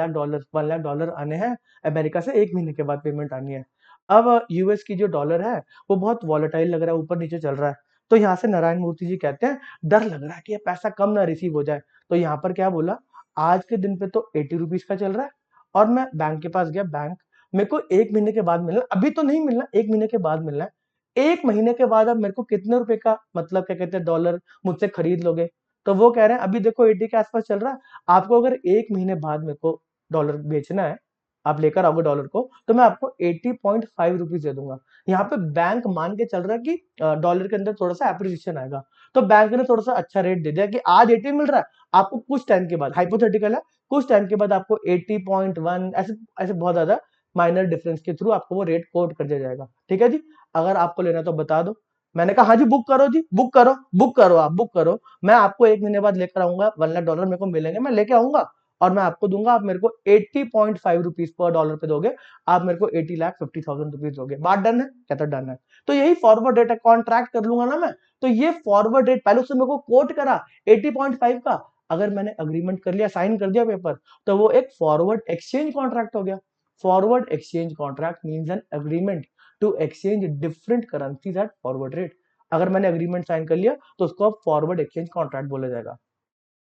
लाख आने हैं अमेरिका से, 1 महीने के बाद पेमेंट आनी है। अब यूएस की जो डॉलर है वो बहुत वॉलेटाइल लग रहा है, ऊपर नीचे चल रहा है। तो यहाँ से नारायण मूर्ति जी कहते हैं डर लग रहा है कि ये पैसा कम ना रिसीव हो जाए। तो यहाँ पर क्या बोला, आज के दिन पे तो 80 रुपीज का चल रहा है, और मैं बैंक के पास गया, बैंक मेरे को 1 महीने के बाद मिलना, अभी तो नहीं मिलना, 1 महीने के बाद मिलना है। 1 महीने के बाद आप मेरे को कितने रुपए का मतलब क्या कहते हैं डॉलर मुझसे खरीद लोगे? तो वो कह रहे हैं अभी देखो 80 के आसपास चल रहा है, आपको अगर 1 महीने बाद मेरे को डॉलर बेचना है, आप लेकर आओगे डॉलर को, तो मैं आपको 80.5 रुपीज दे दूंगा। यहाँ पे बैंक मान के चल रहा है कि डॉलर के अंदर थोड़ा सा एप्रिसिएशन आएगा, तो बैंक ने थोड़ा सा अच्छा रेट दे दिया कि आज 80 मिल रहा है, आपको कुछ टाइम के बाद, हाइपोथेटिकल है, कुछ टाइम के बाद आपको 80.1 ऐसे ऐसे बहुत ज्यादा माइनर डिफरेंस के थ्रू आपको वो रेट कोट कर दिया जाएगा, ठीक है जी। अगर आपको लेना तो बता दो। मैंने कहा हाँ जी बुक करो जी, बुक करो, बुक करो, आप बुक करो। मैं आपको 1 महीने बाद लेकर आऊंगा, $1 लाख मेरे को मिलेंगे, मैं लेके आऊंगा और मैं आपको दूंगा, आप मेरे को 80.5 रुपीज पर डॉलर पे दोगे, आप मेरे को 80,50,000 रुपीज दोगे। बात डन है? कहता डन है। तो यही फॉरवर्ड रेट है, कॉन्ट्रैक्ट कर लूंगा ना मैं। तो ये फॉरवर्ड रेट पहले उसने मेरे को कोट करा 80.5 का, अगर मैंने अग्रीमेंट कर लिया, साइन कर दिया पेपर, तो वो एक फॉरवर्ड एक्सचेंज कॉन्ट्रैक्ट हो गया। Forward exchange contract means an agreement to exchange different currencies at forward rate. अगर मैंने अग्रीमेंट साइन कर लिया तो उसको अब फॉरवर्ड एक्सचेंज कॉन्ट्रैक्ट बोला जाएगा,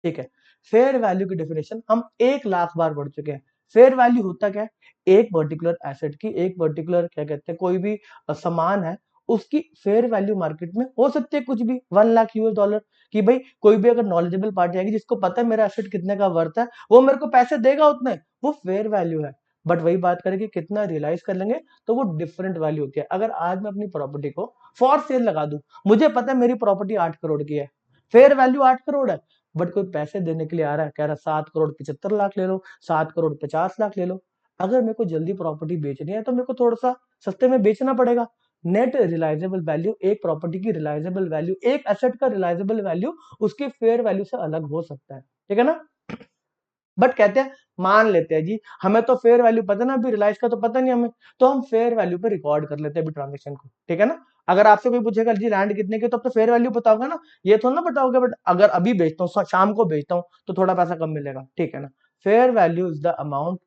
ठीक है। फेयर वैल्यू की डेफिनेशन हम 1 लाख बार पढ़ चुके हैं। फेयर वैल्यू होता क्या है? एक पर्टिकुलर एसेट की, एक पर्टिकुलर क्या कहते हैं, कोई भी सामान है, उसकी फेयर वैल्यू मार्केट में हो सकती है कुछ भी, 1 लाख US डॉलर की। भाई कोई भी अगर नॉलेजेबल पार्टी आएगी जिसको पता है मेरा एसेट कितने का वर्थ है, वो मेरे को पैसे देगा उतने, वो फेयर वैल्यू है। बट वही बात करें कि कितना रियलाइज कर लेंगे, तो वो डिफरेंट वैल्यू होती है। अगर आज मैं अपनी प्रॉपर्टी को फॉर सेल लगा दूं, मुझे पता है मेरी प्रॉपर्टी 8 करोड़ की है, फेयर वैल्यू 8 करोड़ है, बट कोई पैसे देने के लिए आ रहा है, कह रहा है 7 करोड़ 75 लाख ले लो, 7 करोड़ 50 लाख ले लो। अगर मेरे को जल्दी प्रॉपर्टी बेचनी है तो मेरे को थोड़ा सा सस्ते में बेचना पड़ेगा। नेट रिलाइजेबल वैल्यू, एक प्रॉपर्टी की रिलाइजेबल वैल्यू, एक एसेट का रिलाइजेबल वैल्यू उसकी फेयर वैल्यू से अलग हो सकता है, ठीक है ना। बट कहते हैं, मान लेते हैं जी हमें तो फेयर वैल्यू पता ना, अभी रिलाइज का तो पता नहीं हमें, तो हम फेयर वैल्यू पे रिकॉर्ड कर लेते हैं अभी ट्रांजेक्शन को, ठीक है ना। अगर आपसे कोई पूछेगा जी लैंड कितने की, तो अब तो फेयर वैल्यू बताओगे ना, ये थोड़ा ना बताओगे। बट अगर अभी बेचता हूँ, शाम को बेचता हूँ, तो थोड़ा पैसा कम मिलेगा, ठीक है ना। Fair value is the amount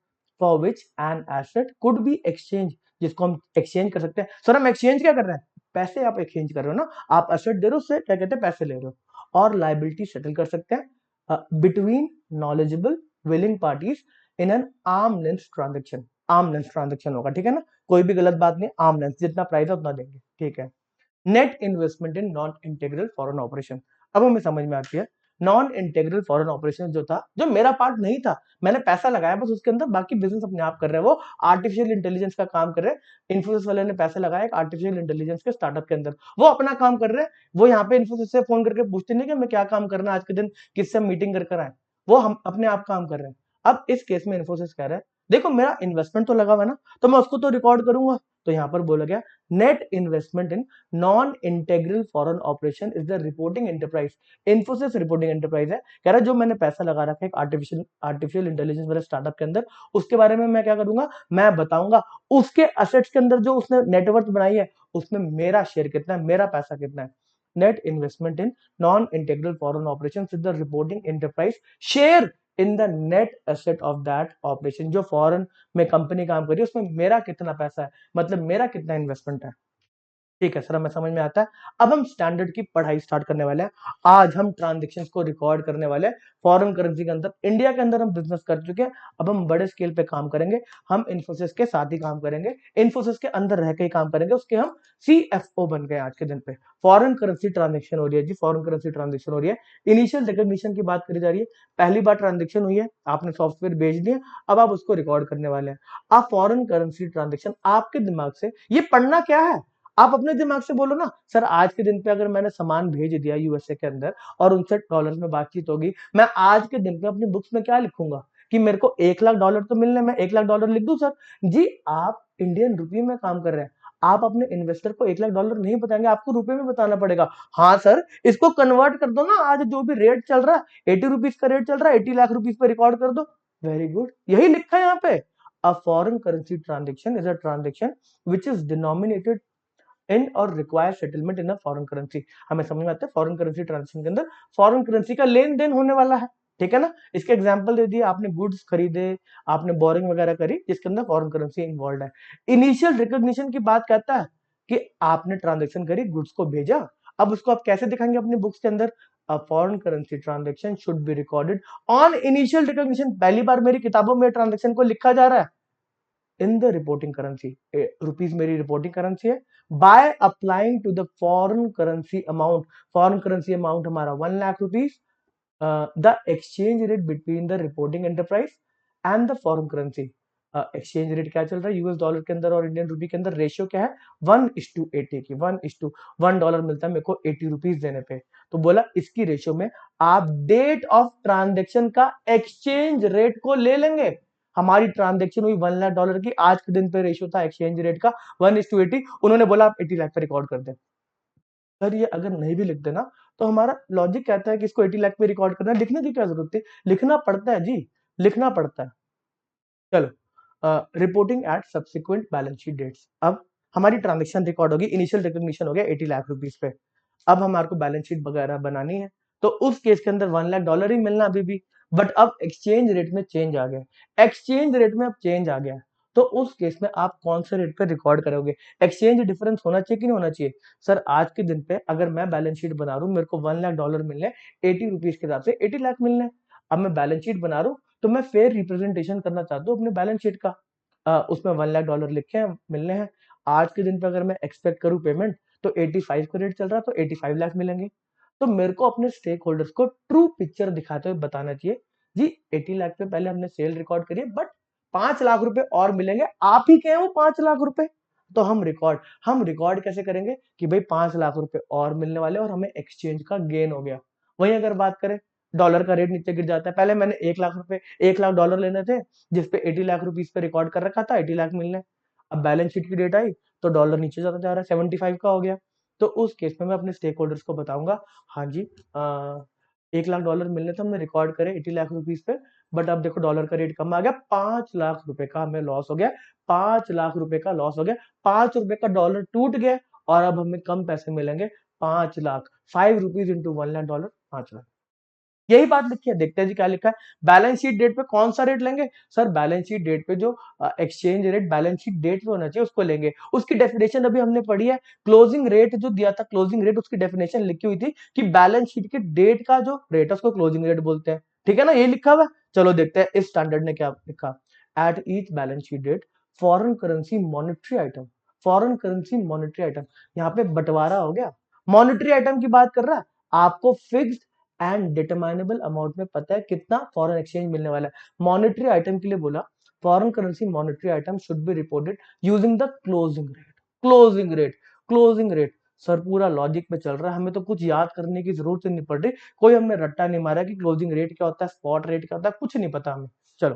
for which an asset could be exchange, जिसको हम एक्सचेंज कर सकते हैं। सर हम एक्सचेंज क्या कर रहे हैं? पैसे आप एक्सचेंज कर रहे हो ना, आप एसेट दे रहे हो, उससे क्या कहते हैं पैसे ले रहे हो। और लाइबिलिटी सेटल कर सकते हैं between knowledgeable willing parties in an arm length transaction. Arm length transaction होगा, ठीक है ना, कोई भी गलत बात नहीं, आर्म लेंथ, जितना प्राइस है उतना देंगे, ठीक है। Net investment in non integral foreign operation, अब हमें समझ में आती है। नॉन इंटेग्रल फॉरेन ऑपरेशन जो था, जो मेरा पार्ट नहीं था, मैंने पैसा लगाया बस उसके अंदर, बाकी बिजनेस अपने आप कर रहे हैं, वो आर्टिफिशियल इंटेलिजेंस का काम कर रहे हैं। इन्फोसिस वाले ने पैसा लगाया एक आर्टिफिशियल इंटेलिजेंस के स्टार्टअप के अंदर, वो अपना काम कर रहे हैं। वो यहाँ पे इन्फोसिस से फोन करके पूछते नहीं कि मैं क्या काम करना है आज के दिन, किससे मीटिंग कर आए, वो हम अपने आप काम कर रहे हैं। अब इस केस में इन्फोसिस कह रहा है देखो मेरा इन्वेस्टमेंट तो लगा हुआ है ना, तो मैं उसको तो रिकॉर्ड करूंगा, तो यहाँ पर बोला गया net investment in non integral foreign operation is the reporting enterprise. Infosys reporting enterprise है, कह रहा है जो मैंने पैसा लगा रखा है एक आर्टिफिशियल इंटेलिजेंस वाले स्टार्टअप के अंदर, उसके बारे में मैं क्या करूंगा, मैं बताऊंगा उसके असेट्स के अंदर जो उसने नेटवर्थ बनाई है उसमें मेरा शेयर कितना है, मेरा पैसा कितना है। Net investment in non integral foreign operation is the reporting enterprise share in the net asset of that operation. जो फॉरेन में कंपनी काम कर रही है उसमें मेरा कितना पैसा है, मतलब मेरा कितना इन्वेस्टमेंट है। ठीक है सर, हमें समझ में आता है। अब हम स्टैंडर्ड की पढ़ाई स्टार्ट करने वाले हैं। आज हम ट्रांजेक्शन्स को रिकॉर्ड करने वाले हैं फॉरेन करेंसी के अंदर। इंडिया के अंदर हम बिजनेस कर चुके हैं, अब हम बड़े स्केल पे काम करेंगे। हम इन्फोसिस के साथ ही काम करेंगे, इन्फोसिस के अंदर रह के ही काम करेंगे, उसके हम CFO बन गए आज के दिन पे। फॉरेन करेंसी ट्रांजेक्शन हो रही है जी, फॉरेन करेंसी ट्रांजेक्शन हो रही है। इनिशियल रिकॉग्निशन की बात करी जा रही है, पहली बार ट्रांजेक्शन हुई है, आपने सॉफ्टवेयर भेज दिया, अब आप उसको रिकॉर्ड करने वाले हैं। आप फॉरेन करेंसी ट्रांजेक्शन आपके दिमाग से ये पढ़ना क्या है, आप अपने दिमाग से बोलो ना, सर आज के दिन पे अगर मैंने सामान भेज दिया यूएसए के अंदर और उनसे डॉलर में बातचीत होगी, मैं आज के दिन पे अपनी बुक्स में क्या लिखूंगा कि मेरे को $1,00,000 तो मिलने, मैं $1,00,000 लिख दूं सर। जी आप इंडियन रुपये में काम कर रहे हैं, आप अपने इन्वेस्टर को $1,00,000 नहीं बताएंगे, आपको रुपए में बताना पड़ेगा। हाँ सर, इसको कन्वर्ट कर दो ना, आज जो भी रेट चल रहा है 80 रुपीज का रेट चल रहा है, 80 लाख रुपीज पे रिकॉर्ड कर दो। वेरी गुड, यही लिखा है यहाँ पे। A foreign currency transaction is a transaction which is denominated in और require settlement in a foreign currency. हमें समझ में आता है फॉरेन करेंसी ट्रांजेक्शन के अंदर फॉरेन करेंसी का लेन देन होने वाला है, ठीक है ना। इसके एग्जांपल दे दिए, आपने गुड्स खरीदे, आपने बोरिंग वगैरह करी जिसके अंदर फॉरेन करेंसी इन्वॉल्व है। इनिशियल रिकॉग्निशन की बात कहता है कि आपने ट्रांजेक्शन करी, गुड्स को भेजा, अब उसको आप कैसे दिखाएंगे अपनी बुक्स के अंदर। अ foreign currency transaction should be recorded on initial recognition. पहली बार मेरी किताबों में ट्रांजेक्शन को लिखा जा रहा है in the reporting currency, rupees मेरी रिपोर्टिंग करेंसी है, by applying to the foreign currency amount. Foreign currency amount हमारा 1,00,000 rupees, the exchange rate between the reporting enterprise and the foreign currency. Exchange rate क्या चल रहा है US dollar के अंदर और इंडियन रुपी के अंदर, रेशियो क्या है 1:80 की, 1:1 डॉलर मिलता है मेरे को 80 रुपीज देने पे। तो बोला इसकी रेशियो में आप डेट ऑफ ट्रांजेक्शन का एक्सचेंज रेट को ले लेंगे। हमारी ट्रांजेक्शन हुई $1,00,000 की, आज के दिन पे रेशियो था एक्सचेंज रेट का 1:80। उन्होंने बोला आप 80 लाख पे रिकॉर्ड कर दें। सर ये अगर नहीं भी लिख देना तो हमारा लॉजिक कहता है कि इसको 80 लाख पे रिकॉर्ड करना है, लिखने की क्या जरूरत है, लिखना पड़ता है जी, लिखना पड़ता है। चलो, reporting at subsequent balance sheet dates. अब हमारी ट्रांजेक्शन रिकॉर्ड होगी, इनिशियल रिकॉग्निशन हो गया 80 लाख रुपीस पे, अब हमारे को बैलेंस शीट वगैरह बनानी है, तो उस केस के अंदर $1,00,000 ही मिलना अभी भी, बट अब एक्सचेंज रेट में चेंज आ गया, एक्सचेंज रेट में अब चेंज आ गया, तो उस केस में आप कौन से रेट पे रिकॉर्ड करोगे। एक्सचेंज डिफरेंस होना चाहिए कि नहीं होना चाहिए। सर आज के दिन पे अगर मैं बैलेंस शीट बना रहा हूँ, मेरे को $1,00,000 मिलने, 80 रुपीज के हिसाब से 80 लाख मिलने, अब मैं बैलेंस शीट बना रहा हूँ तो मैं फेयर रिप्रेजेंटेशन करना चाहता हूँ अपने बैलेंस शीट का। उसमें $1,00,000 लिखे हैं, मिलने हैं। आज के दिन पे अगर मैं एक्सपेक्ट करूं पेमेंट, तो 85 का रेट चल रहा है तो 85 लाख मिलेंगे। तो मेरे को अपने स्टेक होल्डर्स को ट्रू पिक्चर दिखाते हुए बताना चाहिए जी 80 लाख पे पहले हमने सेल रिकॉर्ड करी है, बट 5 लाख रुपए और मिलेंगे, आप ही कहे वो 5 लाख रुपए। तो हम रिकॉर्ड कैसे करेंगे कि भाई 5 लाख रुपए और मिलने वाले और हमें एक्सचेंज का गेन हो गया। वहीं अगर बात करें, डॉलर का रेट नीचे गिर जाता है, पहले मैंने 1 लाख लेने थे जिसपे 80 लाख रुपीस पे रिकॉर्ड कर रखा था, 80 लाख मिलने। अब बैलेंस शीट की डेट आई तो डॉलर नीचे जाता जा रहा है, 75 का हो गया। तो उस केस में मैं अपने स्टेक होल्डर्स को बताऊंगा, हाँ जी, $1,00,000 मिलने थे, हमने रिकॉर्ड करे 80 लाख रुपीस पे, बट अब देखो डॉलर का रेट कम आ गया, 5 लाख रुपए का हमें लॉस हो गया, 5 लाख रुपए का लॉस हो गया, 5 रुपए का डॉलर टूट गया और अब हमें कम पैसे मिलेंगे, 5 लाख, 5 रुपीज इंटू $1,00,000, 5 लाख। यही बात लिखी है, देखते हैं जी क्या लिखा है। बैलेंस शीट डेट पे कौन सा रेट लेंगे, सर बैलेंस शीट डेट पे जो exchange rate balance sheet date पे होना चाहिए उसको लेंगे। उसकी डेफिनेशन अभी हमने पढ़ी है, क्लोजिंग रेट जो दिया था, क्लोजिंग रेट उसकी डेफिनेशन लिखी हुई थी कि बैलेंस शीट के डेट का जो रेट है उसको क्लोजिंग रेट बोलते हैं, ठीक है ना, ये लिखा हुआ है। चलो देखते हैं इस स्टैंडर्ड ने क्या लिखा। At each balance sheet date foreign currency monetary item, foreign currency monetary item, यहाँ पे बंटवारा हो गया, मॉनेटरी आइटम की बात कर रहा है, आपको फिक्स्ड एंड डिटरमाइनेबल अमाउंट में पता है कितना फॉरेन एक्सचेंज मिलने वाला है। मॉनेटरी आइटम के लिए बोला foreign currency monetary item should be reported using the closing rate, closing rate, closing rate. Sir पूरा लॉजिक में चल रहा है, हमें तो कुछ याद करने की जरूरत नहीं पड़ रही, कोई हमने रट्टा नहीं मारा कि क्लोजिंग रेट क्या होता है, स्पॉट रेट क्या होता है, कुछ नहीं पता हमें। चलो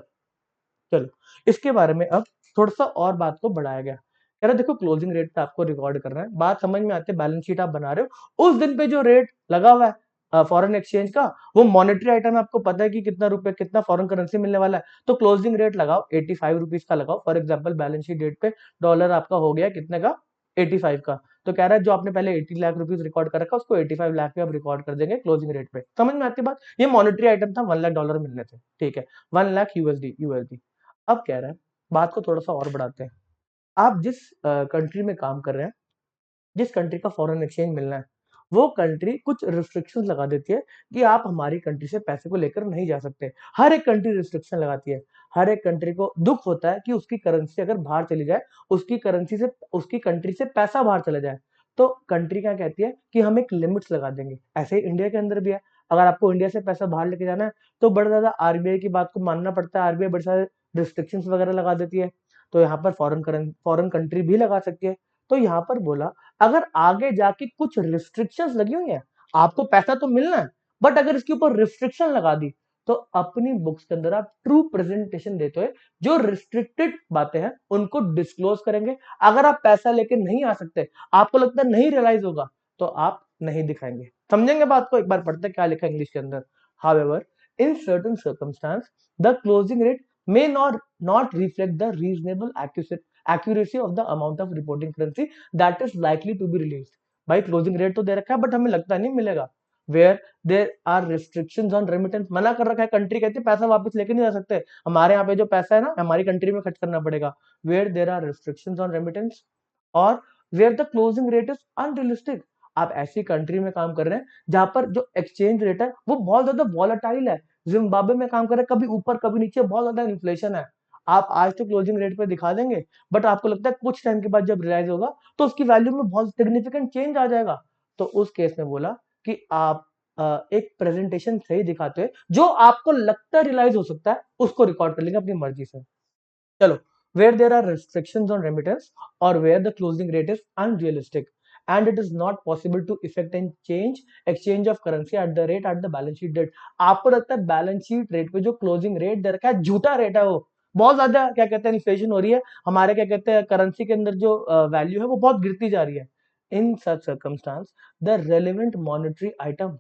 चलो, इसके बारे में अब थोड़ा सा और बात को बढ़ाया गया। कह रहा देखो क्लोजिंग रेट पे आपको रिकॉर्ड करना है, बात समझ में आती है, बैलेंस शीट आप बना रहे हो, उस दिन पे जो रेट लगा हुआ है फॉरेन एक्सचेंज का, वो मॉनेटरी आइटम है, आपको पता है कि कितना रुपए कितना फॉरेन करेंसी मिलने वाला है, तो क्लोजिंग रेट लगाओ 85 रुपीज का लगाओ। For example balance sheet date पे डॉलर आपका हो गया कितने का, 85 का, तो कह रहा है जो आपने पहले 80 लाख रुपीज रिकॉर्ड कर रखा उसको 85 लाख पे आप रिकॉर्ड कर देंगे क्लोजिंग रेट पे। समझ में आती है बात, ये मॉनेटरी आइटम था, 1 लाख डॉलर मिलने थे, ठीक है, 1 लाख यूएसडी यूएसडी। अब कह रहा है बात को थोड़ा सा और बढ़ाते हैं, आप जिस कंट्री में काम कर रहे हैं, जिस कंट्री का फॉरेन एक्सचेंज मिलना है, वो कंट्री कुछ रिस्ट्रिक्शंस लगा देती है कि आप हमारी कंट्री से पैसे को लेकर नहीं जा सकते। हर एक कंट्री रिस्ट्रिक्शन लगाती है। हर एक कंट्री को दुख होता है कि उसकी करेंसी अगर बाहर चली जाए, उसकी करेंसी से उसकी कंट्री से पैसा बाहर चला जाए, तो कंट्री क्या कहती है कि हम एक लिमिट्स लगा देंगे। ऐसे ही इंडिया के अंदर भी है, अगर आपको इंडिया से पैसा बाहर लेके जाना है तो बड़ा ज्यादा आरबीआई की बात को मानना पड़ता है, आरबीआई बड़े सारे रिस्ट्रिक्शंस वगैरह लगा देती है। तो यहाँ पर फॉरेन कंट्री भी लगा सकती है। तो यहाँ पर बोला अगर आगे जाके कुछ रिस्ट्रिक्शंस लगी हुई है, आपको पैसा तो मिलना है, बट अगर इसके ऊपर रिस्ट्रिक्शन लगा दी, तो अपनी बुक्स के अंदर आप ट्रू प्रेजेंटेशन देते हुए जो रिस्ट्रिक्टेड बातें हैं उनको डिस्क्लोज करेंगे। अगर आप पैसा लेके नहीं आ सकते, आपको लगता है नहीं रियलाइज होगा, तो आप नहीं दिखाएंगे। समझेंगे बात को, एक बार पढ़ते क्या लिखा इंग्लिश के अंदर। However in certain circumstance the closing rate may not reflect the reasonable accuracy of the amount of reporting currency that is likely to be released। भाई क्लोजिंग रेट तो दे रखा है बट हमें लगता नहीं मिलेगा। Where there are restrictions on remittance, मना कर रखा है, कंट्री कहती है पैसा वापस लेके नहीं जा सकते, हमारे यहाँ पे जो पैसा है ना हमारी कंट्री में खर्च करना पड़ेगा। Where there are restrictions on remittance और where the closing rate is unrealistic. आप ऐसी कंट्री में काम कर रहे हैं जहां पर जो एक्सचेंज रेट है वो बहुत ज्यादा वॉलेटाइल है। जिम्बाब्वे में काम कर रहे हैं, कभी ऊपर कभी नीचे, बहुत ज्यादा इन्फ्लेशन है। आप आज तो क्लोजिंग रेट पे दिखा देंगे, बट आपको लगता है कुछ टाइम के बाद जब रियलाइज होगा तो उसकी वैल्यू में बहुत सिग्निफिकेंट चेंज आ जाएगा। तो उस केस में बोला कि आप एक प्रेजेंटेशन सही दिखाते हैं, जो आपको लगता है रियलाइज हो सकता है उसको रिकॉर्ड कर लेंगे अपनी मर्जी से। चलो, where there are restrictions on remittance or where the closing rate is unrealistic and it is not possible to effect and change exchange of currency at the rate at the balance sheet date। आपको लगता है balance sheet rate पे जो closing rate दे रखा है झूठा rate है, वो बहुत ज्यादा क्या कहते हैं इन्फ्लेशन हो रही है, हमारे क्या कहते हैं करेंसी के अंदर जो वैल्यू है वो बहुत गिरती जा रही है। In such circumstance the relevant monetary item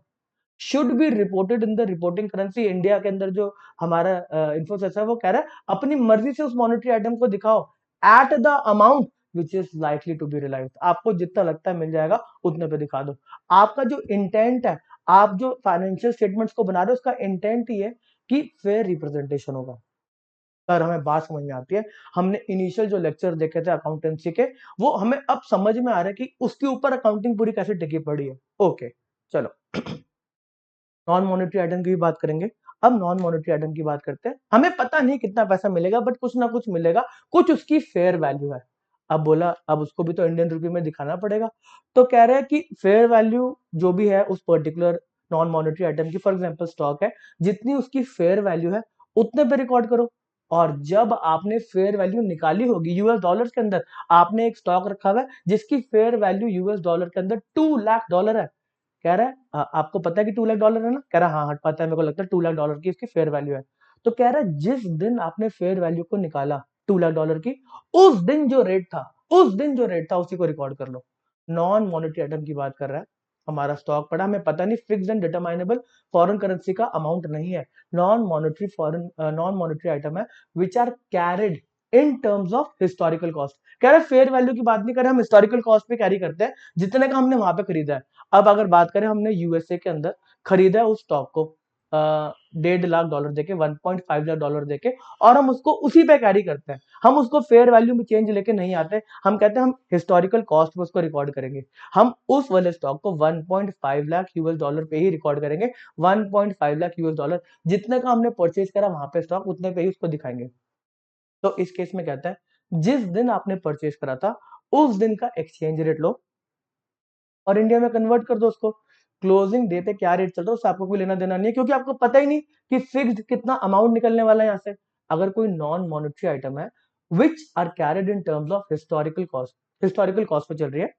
should be reported in the reporting currency. India के अंदर जो हमारा इन्फोसिस है वो कह रहा है अपनी मर्जी से उस मॉनेटरी आइटम को दिखाओ at the amount which is likely to be realise. आपको जितना लगता है मिल जाएगा उतने पे दिखा दो। आपका जो इंटेंट है, आप जो फाइनेंशियल स्टेटमेंट्स को बना रहे हो उसका इंटेंट ही है कि फेयर रिप्रेजेंटेशन होगा। सर हमें बात समझ में आती है, हमने इनिशियल जो लेक्चर देखे थे अकाउंटेंसी के, वो हमें अब समझ में आ रहा है कि उसके ऊपर अकाउंटिंग पूरी कैसे टिकी पड़ी है। ओके चलो नॉन मॉनेटरी आइटम की भी बात करेंगे। अब नॉन मॉनेटरी आइटम की बात करते हैं। हमें पता नहीं कितना पैसा मिलेगा बट कुछ ना कुछ मिलेगा, कुछ उसकी फेयर वैल्यू है। अब बोला अब उसको भी तो इंडियन रुपी में दिखाना पड़ेगा, तो कह रहे हैं कि फेयर वैल्यू जो भी है उस पर्टिकुलर नॉन मॉनेटरी आइटम की, फॉर एग्जांपल स्टॉक है, जितनी उसकी फेयर वैल्यू है उतने पे रिकॉर्ड करो। और जब आपने फेयर वैल्यू निकाली होगी यूएस डॉलर्स के अंदर, आपने एक स्टॉक रखा हुआ है जिसकी फेयर वैल्यू यूएस डॉलर के अंदर 2 लाख डॉलर है, कह रहा है आपको पता है कि 2 लाख डॉलर है ना, कह रहा है हाँ हट पाता है, मेरे को लगता है 2 लाख डॉलर की इसकी फेयर वैल्यू है। तो कह रहा है जिस दिन आपने फेयर वैल्यू को निकाला 2 लाख डॉलर की, उस दिन जो रेट था, उस दिन जो रेट था उसी को रिकॉर्ड कर लो। नॉन मॉनेटरी आइटम की बात कर रहा है, हमारा स्टॉक पड़ा, हमें पता नहीं fix and determinable foreign currency का अमाउंट नहीं है। नॉन मॉनेटरी आइटम है which are carried in terms of historical cost. कह रहे फेयर वैल्यू की बात नहीं कर रहे, हम हिस्टोरिकल कॉस्ट पे कैरी करते हैं जितने का हमने वहां पे खरीदा है। अब अगर बात करें हमने यूएसए के अंदर खरीदा है उस स्टॉक को 1.5 लाख डॉलर देके, 1.5 लाख डॉलर देके, और हम उसको उसी पे कैरी करते हैं, हम उसको फेयर वैल्यू में चेंज लेके नहीं आते, हम कहते हैं हम हिस्टोरिकल कॉस्ट पे उसको रिकॉर्ड करेंगे। हम उस वाले स्टॉक को 1.5 लाख यूएस डॉलर पे ही रिकॉर्ड करेंगे। 1.5 लाख यूएस डॉलर जितने का हमने परचेज करा वहां पे स्टॉक उतने पे ही उसको दिखाएंगे। तो इस केस में कहता है जिस दिन आपने परचेज करा था उस दिन का एक्सचेंज रेट लो और इंडिया में कन्वर्ट कर दो उसको। क्लोजिंग डे पे क्या रेट चल रहा है उससे आपको कोई लेना देना नहीं है, क्योंकि आपको पता ही नहीं कि फिक्स्ड कितना अमाउंट निकलने वाला है यहाँ से। अगर कोई नॉन मॉनेटरी आइटम है which are carried in terms of historical cost पे चल रही है,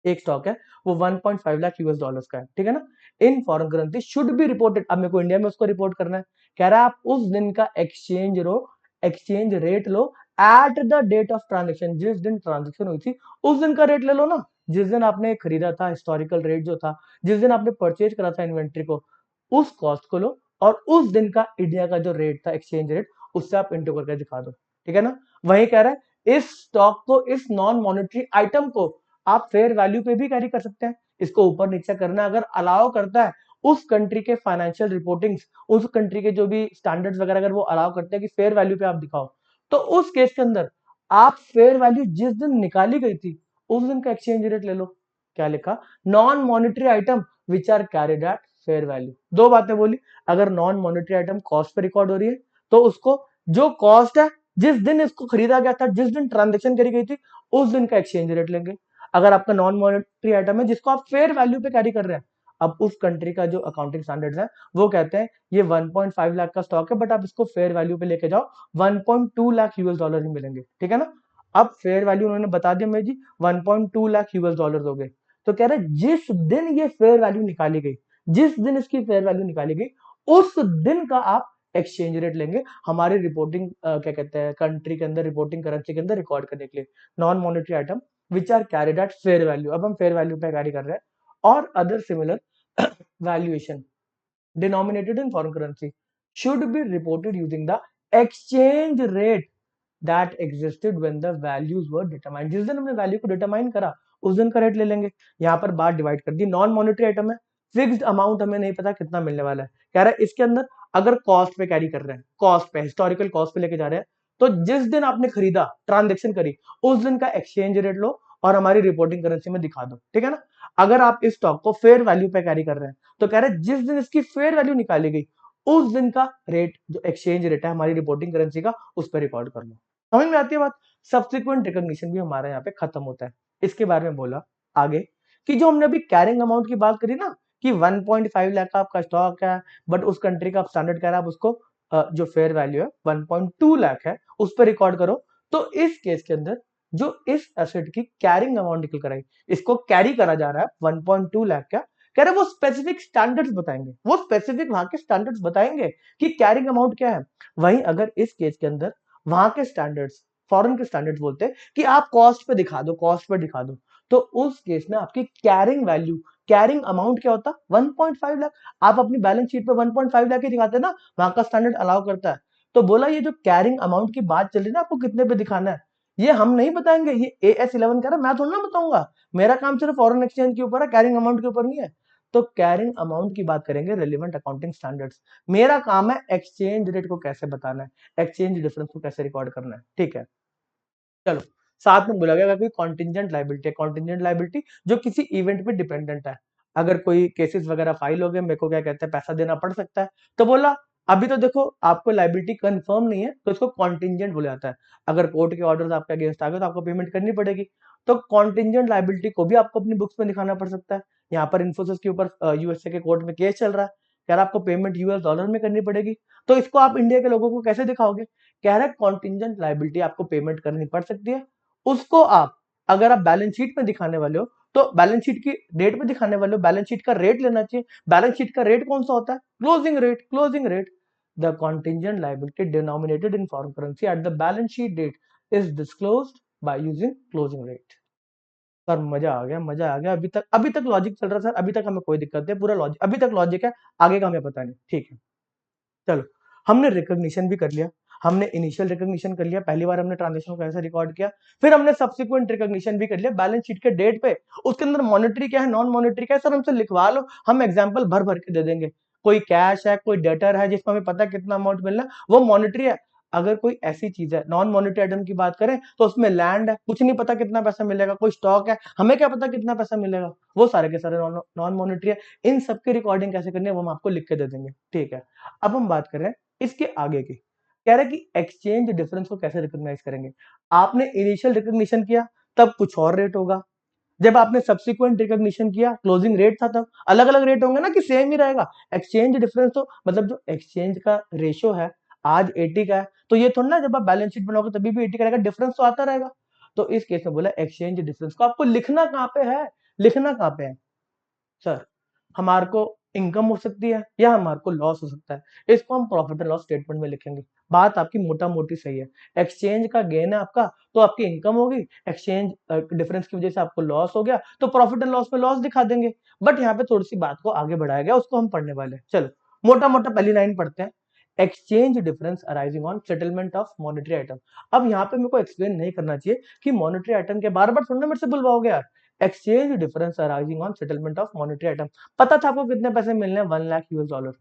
एक स्टॉक है वो 1.5 लाख यूएस डॉलर्स का है, ठीक है ना, इन foreign currency should be reported. अब मेरे को इंडिया में उसको रिपोर्ट करना है, कह रहा है आप उस दिन का एक्सचेंज रेट लो at the date of transaction, जिस दिन ट्रांजेक्शन हुई थी उस दिन का रेट ले लो ना, जिस दिन आपने खरीदा था, हिस्टोरिकल रेट जो था, जिस दिन आपने परचेज करा था इन्वेंट्री को, उस कॉस्ट को लो और उस दिन का इंडिया का जो रेट था एक्सचेंज रेट, उससे आप इंटू करके दिखा दो, ठीक है ना। वही कह रहा है इस स्टॉक को, इस नॉन मॉनेटरी आइटम को आप फेयर वैल्यू पे भी कैरी कर सकते हैं। इसको ऊपर नीचे करना अगर अलाउ करता है उस कंट्री के फाइनेंशियल रिपोर्टिंग्स, उस कंट्री के जो भी स्टैंडर्ड्स वगैरह अगर वो अलाउ करते हैं कि फेयर वैल्यू पे आप दिखाओ, तो उस केस के अंदर आप फेयर वैल्यू जिस दिन निकाली गई थी उस दिन का एक्सचेंज रेट ले लो। क्या लिखा, non monetary item which are carried at fair value. दो बातें बोली, अगर नॉन मॉनेटरी आइटम कॉस्ट पे रिकॉर्ड हो रही है तो उसको जो कॉस्ट है जिस दिन इसको खरीदा गया था, जिस दिन ट्रांजेक्शन करी गई थी, उस दिन का एक्सचेंज रेट लेंगे। अगर आपका नॉन मॉनेटरी आइटम है जिसको आप फेयर वैल्यू पे कैरी कर रहे हैं, अब उस कंट्री का जो अकाउंटिंग स्टैंडर्ड्स है वो कहते हैं ये 1.5 लाख का स्टॉक है बट आप इसको फेयर वैल्यू पे लेके जाओ, 1.2 लाख यूएस डॉलर ही मिलेंगे, ठीक है ना। अब फेयर वैल्यू उन्होंने बता दिया मेरे जी 1.2 लाख यूएस डॉलर हो गए। तो कह रहे जिस दिन ये फेयर वैल्यू निकाली गई, जिस दिन इसकी फेयर वैल्यू निकाली गई, उस दिन का आप एक्सचेंज रेट लेंगे हमारी रिपोर्टिंग क्या कहते हैं कंट्री के अंदर, रिपोर्टिंग करेंसी के अंदर रिकॉर्ड करने के लिए। Non monetary item which are carried at fair value, अब हम फेयर वैल्यू पे कैरी कर रहे हैं। और other similar valuation denominated in foreign currency should be reported using the exchange rate that existed when the values were determined। जिस दिन हमने वैल्यू को डिटरमाइन करा उस दिन का रेट ले लेंगे। यहाँ पर बात डिवाइड कर दी, नॉन मॉनेटरी आइटम है, फिक्स्ड अमाउंट हमें नहीं पता कितना मिलने वाला है। कह रहा है इसके अंदर अगर कॉस्ट पे कैरी कर रहे हैं, कॉस्ट पे, हिस्टोरिकल कॉस्ट पे लेके जा रहे हैं, तो जिस दिन आपने खरीदा, ट्रांजेक्शन करी, उस दिन का एक्सचेंज रेट लो और हमारी रिपोर्टिंग करेंसी में दिखा दो, ठीक है ना। अगर आप इस स्टॉक को फेयर वैल्यू पे कैरी कर रहे हैं तो कह रहे हैं जिस दिन इसकी फेयर वैल्यू निकाली गई उस दिन का रेट, जो एक्सचेंज रेट है हमारी रिपोर्टिंग करेंसी का, उस पर रिकॉर्ड कर लो। समझ में आती है बात। सब्सिक्वेंट रिकॉग्निशन भी हमारा यहाँ पे खत्म होता है। इसके बारे में बोला आगे कि जो हमने अभी कैरिंग अमाउंट की बात करी ना कि 1.5 लाख का आपका स्टॉक है बट उस कंट्री का आप स्टैंडर्ड कह रहा है, आप उसको जो फेयर वैल्यू है 1.2 लाख है उस पर रिकॉर्ड करो। तो इस केस के अंदर जो इस एसेट की कैरिंग अमाउंट निकल कर आई, इसको कैरी करा जा रहा है 1.2 लाख का, कह रहे वो स्पेसिफिक स्टैंडर्ड्स बताएंगे, वो स्पेसिफिक वहां के स्टैंडर्ड्स बताएंगे कि कैरिंग अमाउंट क्या है। वहीं अगर इस केस के अंदर वहां के स्टैंडर्ड्स, फॉरेन के स्टैंडर्ड्स बोलते हैं कि आप कॉस्ट पे दिखा दो, कॉस्ट पे दिखा दो, तो उस केस में आपकी कैरिंग वैल्यू, कैरिंग अमाउंट क्या होता है 1.5 लाख। आप अपनी बैलेंस शीट पे 1.5 लाख ही दिखाते हैं ना, वहां का स्टैंडर्ड अलाउ करता है। तो बोला ये जो कैरिंग अमाउंट की बात चल रही है ना, आपको कितने पे दिखाना है, ये हम नहीं बताएंगे, ये AS11 कह रहा है, मैं थोड़ा ना बताऊंगा। मेरा काम सिर्फ फॉरेन एक्सचेंज के ऊपर है, कैरिंग अमाउंट के ऊपर नहीं है। तो कैरिंग अमाउंट की बात करेंगे रेलिवेंट अकाउंटिंग स्टैंडर्ड्स। मेरा काम है एक्सचेंज रेट को कैसे बताना है, एक्सचेंज डिफरेंस को कैसे रिकॉर्ड करना है, ठीक है। चलो, साथ में बोला गया अगर कोई कॉन्टिजेंट लाइबिलिटी है, कॉन्टिजेंट लाइबिलिटी जो किसी इवेंट पे डिपेंडेंट है, अगर कोई केसेस वगैरह फाइल हो गए, मेरे को क्या कहते हैं पैसा देना पड़ सकता है, तो बोला अभी तो देखो आपको लाइबिलिटी कंफर्म नहीं है तो इसको कॉन्टिजेंट बोला जाता है। अगर कोर्ट के ऑर्डर आपके अगेंस्ट आ गए तो आपको पेमेंट करनी पड़ेगी, तो कॉन्टिजेंट लाइबिलिटी को भी आपको अपनी बुक्स में दिखाना पड़ सकता है। यहाँ पर इन्फोसिस के ऊपर यूएसए के कोर्ट में केस चल रहा है, कह रहा आपको पेमेंट यूएस डॉलर में करनी पड़ेगी, तो इसको आप इंडिया के लोगों को कैसे दिखाओगे। कह रहा है कॉन्टिजेंट लाइबिलिटी आपको पेमेंट करनी पड़ सकती है, उसको आप अगर आप बैलेंस शीट में दिखाने वाले हो तो बैलेंस शीट की डेट पे दिखाने वाले हो, बैलेंस शीट का रेट लेना चाहिए। बैलेंस शीट का रेट कौन सा होता है, closing rate, closing rate. The contingent liability denominated in foreign currency at the balance sheet date is disclosed by using closing rate. Sir मजा आ गया, मजा आ गया। अभी तक लॉजिक चल रहा है सर, अभी तक हमें कोई दिक्कत नहीं, पूरा लॉजिक अभी तक लॉजिक है, आगे का हमें पता नहीं, ठीक है। चलो, हमने रिकॉग्निशन भी कर लिया, हमने इनिशियल रिकॉग्निशन कर लिया, पहली बार हमने ट्रांजेक्शन को कैसे रिकॉर्ड किया, फिर हमने सब्सिक्वेंट रिकॉग्निशन भी कर लिया बैलेंस शीट के डेट पे। उसके अंदर मॉनेटरी क्या है, नॉन मॉनेटरी क्या है, सर हमसे लिखवा लो, हम एग्जांपल भर भर के दे देंगे। कोई कैश है, कोई डेटर है जिसमें हमें पता है कितना अमाउंट मिलना है, वो मॉनेटरी है। अगर कोई ऐसी चीज है नॉन मॉनेटरी आइटम की बात करें तो उसमें लैंड है, कुछ नहीं पता कितना पैसा मिलेगा, कोई स्टॉक है, हमें क्या पता कितना पैसा मिलेगा, वो सारे के सारे नॉन मॉनेटरी है। इन सबकी रिकॉर्डिंग कैसे करनी है वो हम आपको लिख के दे देंगे, ठीक है। अब हम बात करें इसके आगे की, कह रहा है कि एक्सचेंज डिफरेंस को कैसे रिकॉग्नाइज करेंगे। आपने इनिशियल रिकॉग्निशन किया तब कुछ और रेट होगा, जब आपने सब्सिक्वेंट रिकॉग्निशन किया क्लोजिंग रेट था तब अलग अलग रेट होंगे ना, कि सेम ही रहेगा। एक्सचेंज डिफरेंस तो मतलब जो एक्सचेंज का रेशियो है आज 80 का है, तो ये थोड़ा ना जब आप बैलेंस शीट बनाओगे तभी भी 80 का रहेगा, डिफरेंस तो आता रहेगा। तो इस केस में बोला एक्सचेंज डिफरेंस को आपको लिखना कहां पे है, लिखना कहां पे है सर, हमारे को इनकम हो सकती है या हमारे को लॉस हो सकता है, इसको हम प्रॉफिट एंड लॉस स्टेटमेंट में लिखेंगे। बात आपकी मोटा मोटी सही है। एक्सचेंज का गेन है आपका, तो आपकी इनकम होगी। एक्सचेंज डिफरेंस की वजह से आपको लॉस हो गया, तो प्रॉफिट एंड लॉस में लॉस दिखा देंगे। बट यहाँ पे थोड़ी सी बात को आगे बढ़ाया गया, उसको हम पढ़ने वाले हैं। चलो मोटा मोटा पहली लाइन पढ़ते हैं। Exchange difference arising on settlement of monetary item. अब यहाँ पे मेरे को एक्सप्लेन नहीं करना चाहिए कि मॉनेटरी आइटम के बार बार थोड़ा मेरे से बुलवाओगे यार। Exchange difference arising on settlement of monetary item, पता था आपको कितने पैसे मिलने हैं, 1 lakh US dollar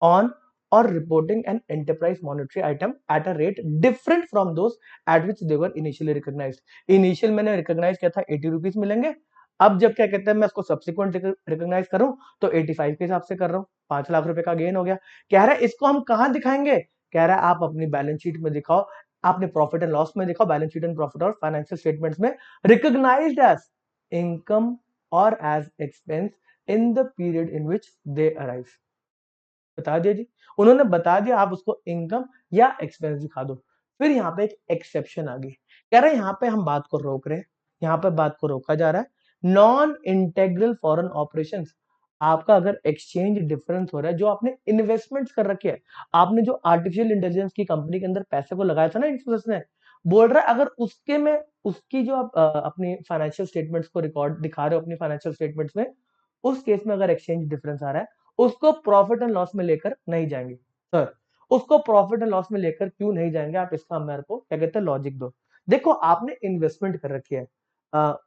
on or reporting an enterprise monetary item at a rate different from those at which they were initially recognized। Initial मैंने रिकॉग्नाइज किया था 80 रुपीज मिलेंगे, अब जब क्या कहते हैं मैं इसको सब्सिक्वेंट रिकॉग्नाइज करूं तो 85 के हिसाब से कर रहा हूं, 5 लाख रुपए का गेन हो गया। कह रहा है इसको हम कहां दिखाएंगे, कह रहा है आप अपनी बैलेंस शीट में दिखाओ, आपने प्रॉफिट एंड लॉस में दिखाओ, बैलेंस शीट एंड प्रॉफिट और फाइनेंशियल स्टेटमेंट्स में रिकॉग्नाइज्ड एज इनकम और as expense in the period in which they arrive. बता दिया जी, उन्होंने बता दिया, आप उसको इनकम या एक्सपेंस दिखा दो। फिर यहाँ पे एक एक्सेप्शन आ गई, कह रहे हैं यहाँ पे हम बात को रोक रहे हैं, यहाँ पे बात को रोका जा रहा है। नॉन इंटेग्रल फॉरेन ऑपरेशंस, आपका अगर एक्सचेंज डिफरेंस हो रहा है, जो आपने इन्वेस्टमेंट्स कर रखे हैं, आपने जो आर्टिफिशियल इंटेलिजेंस की कंपनी के अंदर पैसे को लगाया था ना इन्फोसिस ने, बोल रहा है अगर उसके में उसकी जो आप अपनी फाइनेंशियल स्टेटमेंट्स को रिकॉर्ड दिखा रहे हो अपनी फाइनेंशियल स्टेटमेंट्स में, उस केस में अगर एक्सचेंज डिफरेंस आ रहा है, उसको प्रॉफिट एंड लॉस में लेकर नहीं जाएंगे। सर उसको प्रॉफिट एंड लॉस में लेकर क्यों नहीं जाएंगे, आप इसका मेरे को क्या कहते हैं लॉजिक दो। देखो आपने इन्वेस्टमेंट कर रखी है,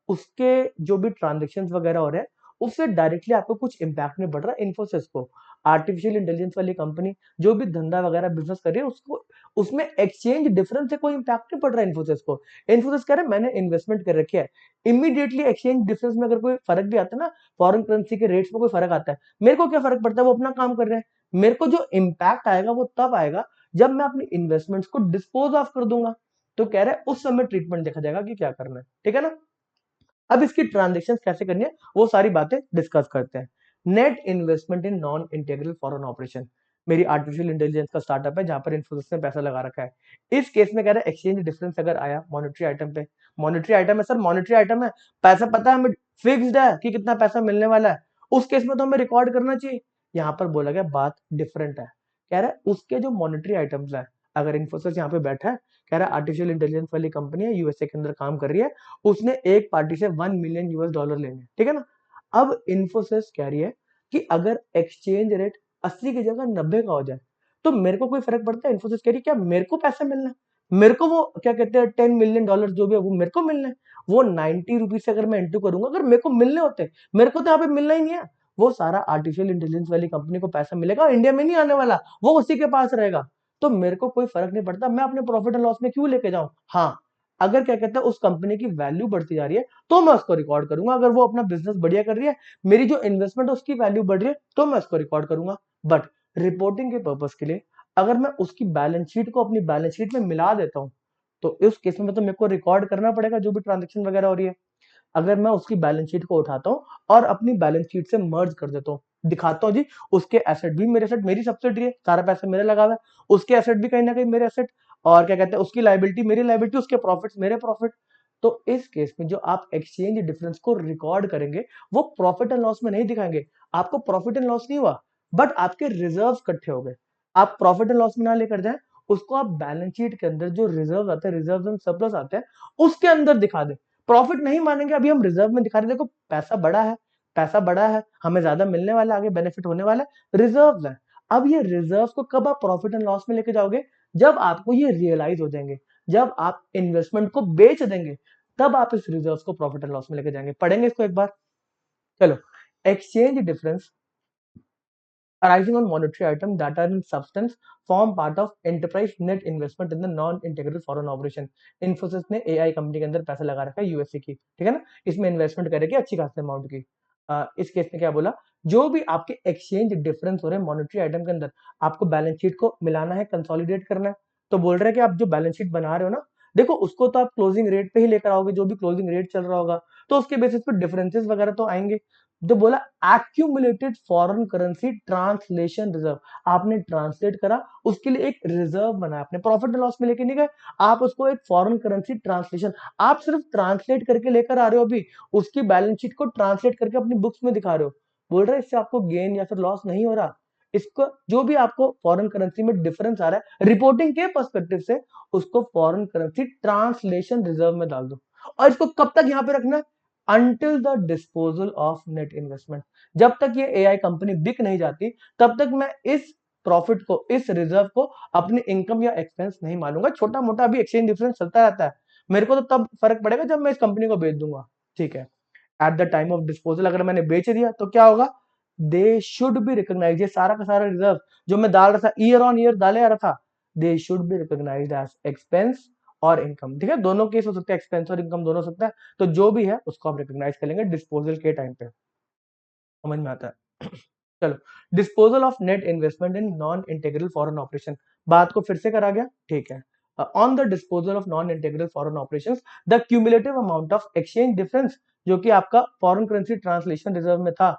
उसके जो भी ट्रांजेक्शन वगैरह हो रहे हैं, उससे डायरेक्टली आपको कुछ इंपैक्ट नहीं पड़ रहा। इन्फोसिस को, आर्टिफिशियल इंटेलिजेंस वाली कंपनी जो भी धंधा वगैरह बिजनेस कर रही है, उसको उसमें एक्सचेंज डिफरेंस से कोई इंपैक्ट नहीं पड़ रहा है इन्फोसिस को। इन्फोसिस कह रहे हैं मैंने इन्वेस्टमेंट कर रखी है, इमीडिएटली एक्सचेंज डिफरेंस में अगर कोई फर्क भी आता है ना, फॉरेन करेंसी के रेट्स में कोई फर्क आता है, मेरे को क्या फर्क पड़ता है, वो अपना काम कर रहे हैं। मेरे को जो इम्पैक्ट आएगा वो तब आएगा जब मैं अपनी इन्वेस्टमेंट्स को डिस्पोज ऑफ कर दूंगा। तो कह रहे हैं उस समय ट्रीटमेंट देखा जाएगा कि क्या करना है, ठीक है ना। अब इसकी ट्रांजेक्शन कैसे करनी है वो सारी बातें डिस्कस करते हैं। Net investment in non integral foreign operation, मेरी आर्टिफिशियल इंटेलिजेंस का स्टार्टअप है जहां पर इन्फोसिस ने पैसा लगा रखा है। इस केस में कह रहा है एक्सचेंज डिफरेंस अगर आया मॉनेटरी आइटम पे, मॉनेटरी आइटम है सर, मॉनेटरी आइटम है, पैसा पता है हमें, फिक्स्ड है कि कितना पैसा मिलने वाला है, उस केस में तो हमें रिकॉर्ड करना चाहिए। यहाँ पर बोला गया बात डिफरेंट है, कह रहा है उसके जो मॉनेटरी आइटम्स है, अगर इन्फोसिस यहाँ पे बैठा है, कह रहा है आर्टिफिशियल इंटेलिजेंस वाली कंपनी है, यूएसए के अंदर काम कर रही है, उसने एक पार्टी से 1 मिलियन US डॉलर लेने, ठीक है ना। अब इन्फोसिस कह रही है कि अगर एक्सचेंज रेट 80 की जगह 90 का हो जाए तो मेरे को कोई फर्क पड़ता है। इन्फोसिस कह रही है क्या मेरे को पैसा मिलना है, मेरे को वो क्या कहते हैं 10 मिलियन डॉलर जो भी है वो मेरे को मिलना है। वो 90 रुपीज से अगर मैं एंट्री करूंगा, अगर मेरे को मिलने होते, मेरे को तो यहाँ पे मिलना ही नहीं है, वो सारा आर्टिफिशियल इंटेलिजेंस वाली कंपनी को पैसा मिलेगा, इंडिया में नहीं आने वाला, वो उसी के पास रहेगा। तो मेरे को कोई फर्क नहीं पड़ता, मैं अपने प्रॉफिट एंड लॉस में क्यों लेके जाऊं। हाँ, अगर क्या कहते हैं उस कंपनी की वैल्यू बढ़ती जा रही है तो मैं उसको रिकॉर्ड करूंगा, अगर वो अपना बिजनेस बढ़िया कर रही है, मेरी जो इन्वेस्टमेंट है उसकी वैल्यू बढ़ रही है, तो मैं उसको रिकॉर्ड करूंगा। बट रिपोर्टिंग के पर्पज के लिए अगर मैं उसकी बैलेंस शीट को अपनी बैलेंस शीट में मिला देता हूं, तो इस केस में तो मेरे को रिकॉर्ड करना पड़ेगा जो भी ट्रांजेक्शन वगैरह हो रही है। अगर मैं उसकी बैलेंस शीट को उठाता हूँ और अपनी बैलेंस शीट से मर्ज कर देता हूँ, दिखाता हूँ जी उसके एसेट भी मेरे एसेट, मेरी सब्सिडी है, सारा पैसा मेरे लगा हुआ है, उसके एसेट भी कहीं ना कहीं मेरे एसेट, और क्या कहते हैं उसकी लाइबिलिटी मेरी लाइबिलिटी, उसके प्रॉफिट्स मेरे प्रॉफिट। तो इस केस में जो आप एक्सचेंज डिफरेंस को रिकॉर्ड करेंगे वो प्रॉफिट एंड लॉस में नहीं दिखाएंगे। आपको प्रॉफिट एंड लॉस नहीं हुआ, बट आपके रिजर्व इकट्ठे हो गए। आप प्रॉफिट एंड लॉस में ना लेकर जाए, उसको आप बैलेंस शीट के अंदर जो रिजर्व आते हैं, रिजर्व एंड सरप्लस आते हैं, उसके अंदर दिखा दे। प्रॉफिट नहीं मानेंगे, अभी हम रिजर्व में दिखा रहे, देखो पैसा बड़ा है, पैसा बड़ा है, हमें ज्यादा मिलने वाला है, आगे बेनिफिट होने वाला है, रिजर्व है। अब ये रिजर्व को कब आप प्रॉफिट एंड लॉस में लेके जाओगे, जब आपको ये रियलाइज हो जाएंगे, जब आप इन्वेस्टमेंट को बेच देंगे, तब आप इस रिजर्व को प्रॉफिट एंड लॉस में लेके जाएंगे। पढ़ेंगे इसको एक बार, चलो। Exchange difference arising on monetary items that are in substance form part of enterprise net investment in the non-integral foreign operation। Infosys ने एआई कंपनी के अंदर पैसा लगा रखा है यूएसए की, ठीक है ना, इसमें इन्वेस्टमेंट करेगी अच्छी खासी अमाउंट की। इस केस में क्या बोला, जो भी आपके एक्सचेंज डिफरेंस हो रहे हैं मॉनेटरी आइटम के अंदर, आपको बैलेंस शीट को मिलाना है, कंसोलिडेट करना है। तो बोल रहे हैं कि आप जो बैलेंस शीट बना रहे हो ना, देखो उसको तो आप क्लोजिंग रेट पे ही लेकर आओगे, जो भी क्लोजिंग रेट चल रहा होगा, तो उसके बेसिस पे डिफरेंसेस वगैरह तो आएंगे। जो बोला accumulated foreign currency translation reserve, आपने ट्रांसलेट करा, उसके लिए एक रिजर्व बनाया, आपने प्रॉफिट एंड लॉस में लेके नहीं गए, आप उसको एक फॉरेन करेंसी ट्रांसलेशन, आप सिर्फ ट्रांसलेट करके लेकर आ रहे हो, अभी उसकी बैलेंस शीट को ट्रांसलेट करके अपनी बुक्स में दिखा रहे हो। बोल रहे इससे आपको गेन या फिर लॉस नहीं हो रहा, इसको जो भी आपको फॉरेन करेंसी में डिफरेंस आ रहा है रिपोर्टिंग के पर्सपेक्टिव से, उसको फॉरेन करेंसी ट्रांसलेशन रिजर्व में डाल दो। और इसको कब तक यहां पे रखना है? Until the disposal of net investment. जब तक ये एआई कंपनी बिक नहीं जाती, तब तक मैं इस प्रॉफिट को, इस रिजर्व को अपनी इनकम या एक्सपेंस नहीं मानूंगा। छोटा मोटा अभी एक्सचेंज डिफरेंस चलता रहता है, मेरे को तो तब फर्क पड़ेगा जब मैं इस कंपनी को बेच दूंगा। ठीक है, at the time of disposal अगर मैंने बेच दिया तो क्या होगा? दे शुड बी रिकॉग्नाइज, ये सारा का सारा रिजर्व जो मैं डाल रहा था, ईयर ऑन ईयर डाले आ रहा था, they should be recognised as expense और इनकम। ठीक है, दोनों केस हो सकते हैं, एक्सपेंस और इनकम दोनों हो सकता है। तो जो भी है उसको आप रिकॉग्नाइज कर लेंगे डिस्पोजल के टाइम पे। समझ में आता है? चलो, disposal of net investment in non integral foreign operation, बात को फिर से करा गया। ठीक है, on the disposal of non integral foreign operations the cumulative amount of exchange difference, जो कि आपका फॉरेन करेंसी ट्रांसलेशन रिजर्व में था,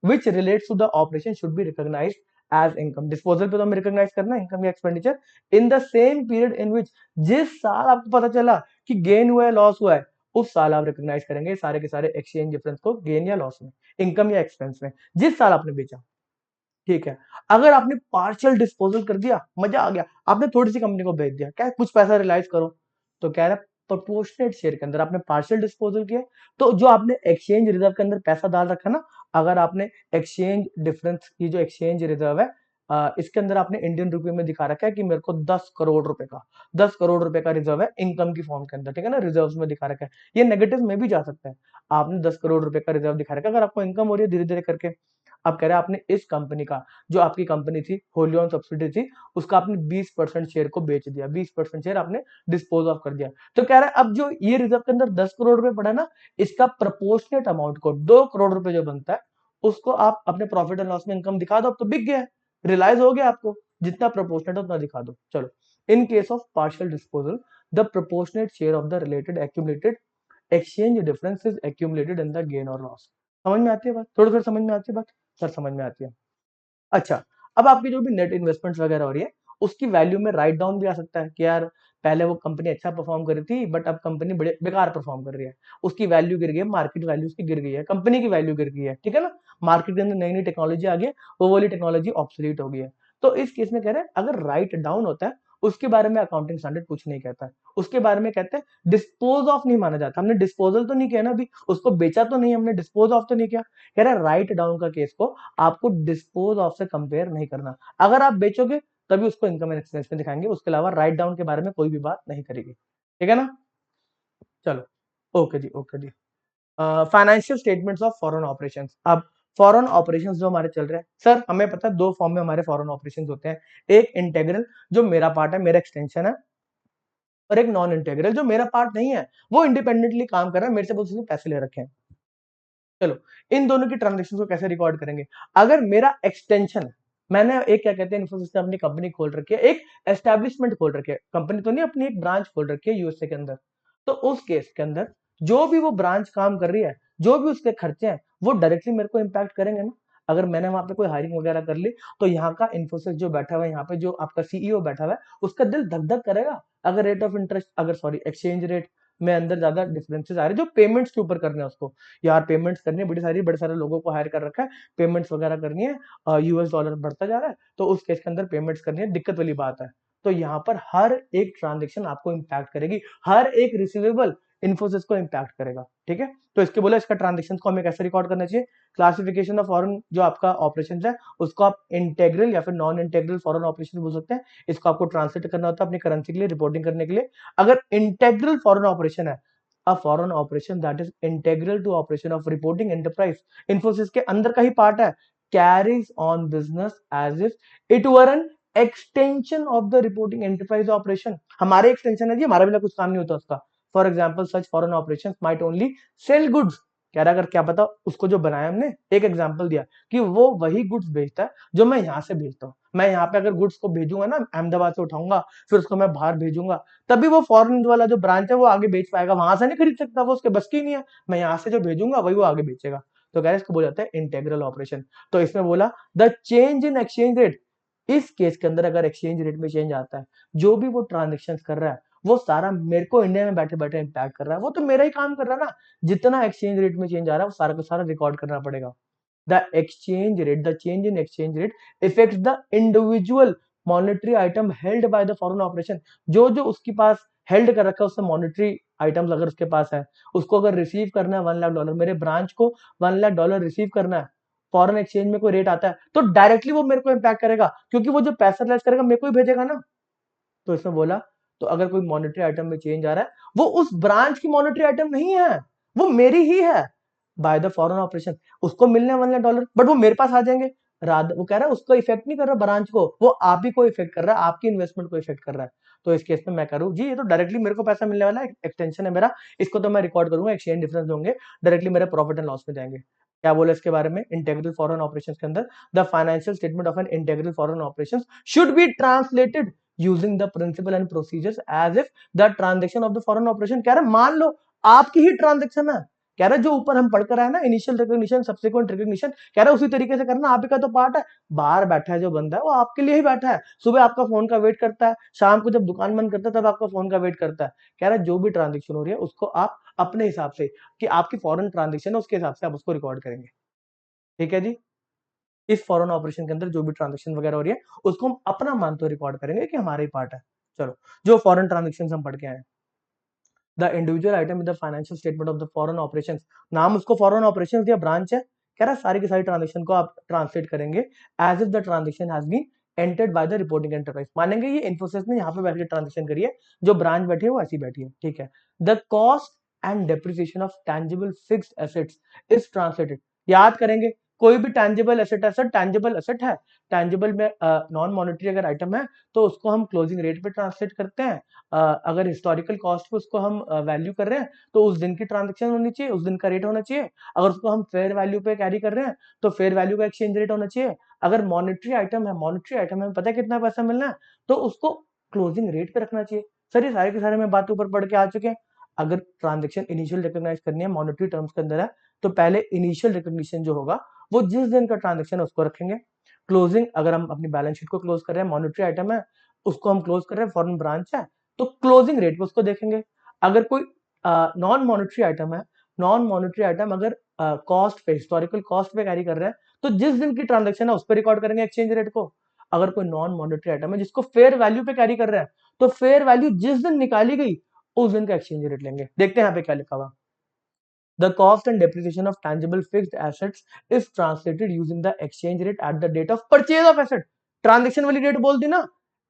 which relates to the operation should be recognised as income. Disposal पे तो हमें रिकॉग्नाइज करना है इनकम या expenditure in the same period in विच, जिस साल आपको पता चला कि गेन हुआ है लॉस हुआ है, उस साल आप रिकॉग्नाइज करेंगे सारे के सारे एक्सचेंज डिफरेंस को गेन या लॉस में, इनकम या एक्सपेंस में, जिस साल आपने बेचा। ठीक है, अगर आपने पार्शियल डिस्पोजल कर दिया, मजा आ गया, आपने थोड़ी सी कंपनी को बेच दिया, क्या कुछ पैसा रियलाइज करो, तो कह रहा है प्रोपोर्शनेट शेयर के अंदर आपने पार्शियल डिस्पोजल किया, तो जो आपने एक्सचेंज रिजर्व के अंदर पैसा डाल रखा ना, अगर आपने एक्सचेंज डिफरेंस की जो एक्सचेंज रिजर्व है, इसके अंदर आपने इंडियन रुपए में दिखा रखा है कि मेरे को 10 करोड़ रुपए का, 10 करोड़ रुपए का रिजर्व है इनकम की फॉर्म के अंदर। ठीक है ना, रिजर्व में दिखा रखा है, ये नेगेटिव में भी जा सकता है। आपने 10 करोड़ रुपए का रिजर्व दिखा रखा है, अगर आपको इनकम हो रही है धीरे धीरे करके, आप कह रहे हैं आपने इस कंपनी का, जो आपकी कंपनी थी होली ऑन सब्सिडी थी, उसका आपने 20% शेयर को बेच दिया, 20% शेयर आपने डिस्पोज ऑफ कर दिया, तो कह रहा है अब जो ये रिजर्व के अंदर 10 करोड़ रुपए पड़ा ना, इसका प्रपोर्शनेट अमाउंट को 2 करोड़ रुपए जो बनता है, उसको आप अपने प्रॉफिट एंड लॉस में इनकम दिखा दो, अब तो बिक गया, रियलाइज हो गया आपको, जितना प्रपोर्शनेट है उतना दिखा दो। चलो, in case of partial disposal the proportionate share of the related accumulated exchange difference is accumulated in the gain और लॉस। समझ में आती है बात? थोड़ी थोड़ी समझ में आती है बात? सर समझ में आती है। अच्छा, अब आपकी जो भी नेट इन्वेस्टमेंट्स वगैरह हो रही है, उसकी वैल्यू में राइट डाउन भी आ सकता है कि यार पहले वो कंपनी अच्छा परफॉर्म कर रही थी, बट अब कंपनी बड़े बेकार परफॉर्म कर रही है, उसकी वैल्यू गिर गई है, मार्केट वैल्यू उसकी गिर गई है, कंपनी की वैल्यू गिर गई है। ठीक है ना, मार्केट के अंदर नई नई टेक्नोलॉजी आ गई है, वो वाली टेक्नोलॉजी ऑब्सोलीट हो गई है। तो इस केस में कह रहे हैं अगर राइट डाउन होता है, उसके बारे में अकाउंटिंग स्टैंडर्ड कुछ नहीं कहता है, उसके बारे में कहते हैं डिस्पोज ऑफ नहीं माना जाता। हमने डिस्पोजल तो नहीं किया ना, अभी उसको बेचा तो नहीं, हमने डिस्पोज ऑफ तो नहीं किया। कह रहे हैं राइट डाउन का केस को आपको डिस्पोज ऑफ से कंपेयर नहीं करना, अगर आप बेचोगे तभी उसको इनकम एंड एक्सपेंस में दिखाएंगे, उसके अलावा राइट डाउन के बारे में कोई भी बात नहीं करेगी। ठीक है ना, चलो, ओके जी, ओके जी। Financial statements of foreign operations. अब फॉरेन ऑपरेशंस जो हमारे चल रहे हैं, सर हमें पता है दो फॉर्म में हमारे फॉरेन ऑपरेशंस होते हैं, एक इंटेग्रल जो मेरा पार्ट है, मेरा एक्सटेंशन है, और एक नॉन इंटेग्रल जो मेरा पार्ट नहीं है, वो इंडिपेंडेंटली काम कर रहा है, मेरे से बस उसने पैसे ले रखे हैं। चलो, इन दोनों की ट्रांजेक्शन को कैसे रिकॉर्ड करेंगे? अगर मेरा एक्सटेंशन, मैंने एक क्या कहते हैं इन्फोसिस ने अपनी कंपनी खोल रखी है, एक एस्टेब्लिशमेंट खोल रखी है, कंपनी तो नहीं, अपनी एक ब्रांच खोल रखी है यूएसए के अंदर, तो उस केस के अंदर जो भी वो ब्रांच काम कर रही है, जो भी उसके खर्चे हैं, वो डायरेक्टली मेरे को इम्पैक्ट करेंगे ना। अगर मैंने वहां पे कोई हायरिंग वगैरह कर ली, तो यहाँ का इन्फोसिस जो बैठा हुआ है, यहाँ पे जो आपका सीईओ बैठा हुआ है, उसका दिल धक धक करेगा अगर रेट ऑफ इंटरेस्ट, अगर सॉरी एक्सचेंज रेट में अंदर ज्यादा डिफरेंसेस आ रहे हैं, जो पेमेंट्स के ऊपर करने हैं उसको, यार पेमेंट्स करनी है, बड़े सारे लोगों को हायर कर रखा है, पेमेंट्स वगैरह करनी है, यूएस डॉलर बढ़ता जा रहा है, तो उस केस के अंदर पेमेंट्स करनी है, दिक्कत वाली बात है। तो यहाँ पर हर एक ट्रांजेक्शन आपको इम्पैक्ट करेगी, हर एक रिसीवेबल इन्फोसिस को इम्पैक्ट करेगा। ठीक है, तो इसके बोला इसका ट्रांजेक्शन को हमें कैसे रिकॉर्ड करना चाहिए? क्लासिफिकेशन ऑफ फॉरेन जो आपका ऑपरेशन है, उसको आप इंटेग्रल या फिर नॉन इंटेग्रल फॉरेन ऑपरेशन बोल सकते हैं। इसको आपको ट्रांसलेट करना होता है अपनी करेंसी के लिए, रिपोर्टिंग करने के लिए। अगर इंटेग्रल फॉरेन ऑपरेशन है, a foreign operation that is integral to operation of reporting enterprise, Infosys के अंदर का ही पार्ट है, carries on business as if it were an extension of the reporting enterprise operation। हमारे एक्सटेंशन है जी, हमारा भी कुछ काम नहीं होता उसका। For example such foreign operation might only sell goods, कह रहा अगर क्या पता उसको जो बनाया हमने, एक एग्जाम्पल दिया कि वो वही गुड्स बेचता है जो मैं यहाँ से भेजता हूँ। मैं यहाँ पे अगर गुड्स को भेजूंगा ना, अहमदाबाद से उठाऊंगा, फिर उसको मैं बाहर भेजूंगा, तभी वो फॉरेन वाला जो ब्रांच है वो आगे बेच पाएगा, वहां से नहीं खरीद सकता, वो उसके बस की नहीं है। मैं यहाँ से जो भेजूंगा वही वो आगे बेचेगा, तो कह रहे इसको बोला जाता है इंटेग्रल ऑपरेशन। तो इसमें बोला the change in exchange rate, इस केस के अंदर अगर एक्सचेंज रेट में चेंज आता है, जो भी वो ट्रांजेक्शन कर रहा है, वो सारा मेरे को इंडिया में बैठे बैठे इम्पैक्ट कर रहा है, वो तो मेरा ही काम कर रहा है ना, जितना एक्सचेंज रेट में चेंज आ रहा है वो सारा का सारा रिकॉर्ड करना पड़ेगा। The exchange rate, the change in exchange rate effects the individual monetary item held by the foreign operation. जो जो उसके पास हेल्ड कर रखा है उससे मॉनेटरी आइटम्स अगर उसके पास है, उसको अगर रिसीव करना है $1 लाख, मेरे ब्रांच को $1 लाख रिसीव करना है, फॉरेन एक्सचेंज में कोई रेट आता है तो डायरेक्टली वो मेरे को इम्पैक्ट करेगा, क्योंकि वो जो पैसा रिलाइज करेगा मेरे को ही भेजेगा ना। तो इसमें बोला, तो अगर कोई मॉनेटरी आइटम में चेंज आ रहा है, वो उस ब्रांच की मॉनेटरी आइटम नहीं है, वो मेरी ही है बाय द फॉरेन ऑपरेशन। उसको मिलने $1 लाख, बट वो मेरे पास आ जाएंगे। वो कह रहा है उसको इफेक्ट नहीं कर रहा ब्रांच को, वो आप ही को इफेक्ट कर रहा है, आपकी इन्वेस्टमेंट को इफेक्ट कर रहा है। तो इस केस में मैं करूँ जी, ये तो डायरेक्टली मेरे को पैसा मिलने वाला है, एक्सटेंशन है मेरा, इसको तो मैं रिकॉर्ड करूंगा, एक्सचेंज डिफरेंस होंगे, डायरेक्टली मेरे प्रॉफिट एंड लॉस में जाएंगे। क्या बोला इसके बारे में इंटेग्रल फॉरेन ऑपरेशंस के अंदर, the financial statement of an integral foreign operations should be translated using the principle and procedures as if the transaction of the foreign operation. कह रहा है मान लो आपकी ही ट्रांजेक्शन है, कह रहा है जो ऊपर हम पढ़ कर आए ना, इनिशियल रिकॉग्निशन, सब्सिक्वेंट रिकॉग्निशन, कह रहा है उसी तरीके से करना, आप ही का तो पार्ट है। बाहर बैठा है जो बंदा है वो आपके लिए ही बैठा है, सुबह आपका फोन का वेट करता है, शाम को जब दुकान बंद करता है तब आपका फोन का वेट करता है। कह रहा है जो भी ट्रांजेक्शन हो रही है उसको आप अपने हिसाब से, कि आपकी फॉरेन ट्रांजेक्शन है उसके हिसाब से आप उसको रिकॉर्ड करेंगे। ठीक है जी, इस फॉरेन ऑपरेशन के अंदर जो भी ट्रांजेक्शन वगैरह हो रही है उसको हम अपना मानते हुए रिकॉर्ड करेंगे कि हमारा ही पार्ट है। चलो, जो फॉरेन ट्रांजेक्शन हम पढ़ के आए, the individual item in the financial statement of the foreign operation, नाम उसको फॉरेन ऑपरेशन दिया, ब्रांच है, कह रहा है सारी की सारी ट्रांजेक्शन को आप ट्रांसलेट करेंगे as if the transaction has been entered by the reporting enterprise. मानेंगे ये इन्फोसिस ने यहाँ पे बैठ के ट्रांजेक्शन करी है, जो ब्रांच बैठी है वो ऐसी बैठी है। ठीक है, the cost and depreciation of tangible fixed assets is translated. याद करेंगे, कोई भी टैंजिबल एसेट है सर, टैंजिबल एसेट है, टैंजिबल में नॉन मॉनेटरी अगर आइटम है तो उसको हम क्लोजिंग रेट पे ट्रांसलेट करते हैं। अगर हिस्टोरिकल कॉस्ट पे उसको हम वैल्यू कर रहे हैं तो उस दिन की ट्रांजेक्शन होनी चाहिए, उस दिन का रेट होना चाहिए। अगर उसको हम फेयर वैल्यू पे कैरी कर रहे हैं तो फेयर वैल्यू का एक्सचेंज रेट होना चाहिए। अगर मॉनेटरी आइटम है, मॉनेटरी आइटम है, पता है कितना पैसा मिलना है, तो उसको क्लोजिंग रेट पे रखना चाहिए। सर ये सारे के सारे मैं बात ऊपर पढ़ के आ चुके हैं। अगर ट्रांजेक्शन इनिशियल रिकॉग्नाइज करनी है मॉनेटरी टर्म्स के अंदर है, तो पहले इनिशियल रिकॉग्निशन जो होगा वो जिस दिन का ट्रांजेक्शन है उसको रखेंगे। क्लोजिंग, अगर हम अपनी बैलेंस शीट को क्लोज कर रहे हैं, मॉनेटरी आइटम है उसको हम क्लोज कर रहे हैं, फॉरेन ब्रांच है तो क्लोजिंग रेट पे उसको देखेंगे। अगर कोई नॉन मॉनेटरी आइटम है, नॉन मॉनेटरी आइटम अगर कॉस्ट पे, हिस्टोरिकल कॉस्ट पे कैरी कर रहे हैं तो जिस दिन की ट्रांजेक्शन है उस पर रिकॉर्ड करेंगे एक्सचेंज रेट को। अगर कोई नॉन मॉनेटरी आइटम है जिसको फेयर वैल्यू पे कैरी कर रहे हैं तो फेयर वैल्यू जिस दिन निकाली गई उस दिन का एक्सचेंज रेट लेंगे। देखते हैं यहाँ पे क्या लिखा हुआ, the cost and depreciation of tangible fixed assets is translated using the exchange rate at the date of purchase of asset। Transaction वाली डेट बोल दी ना।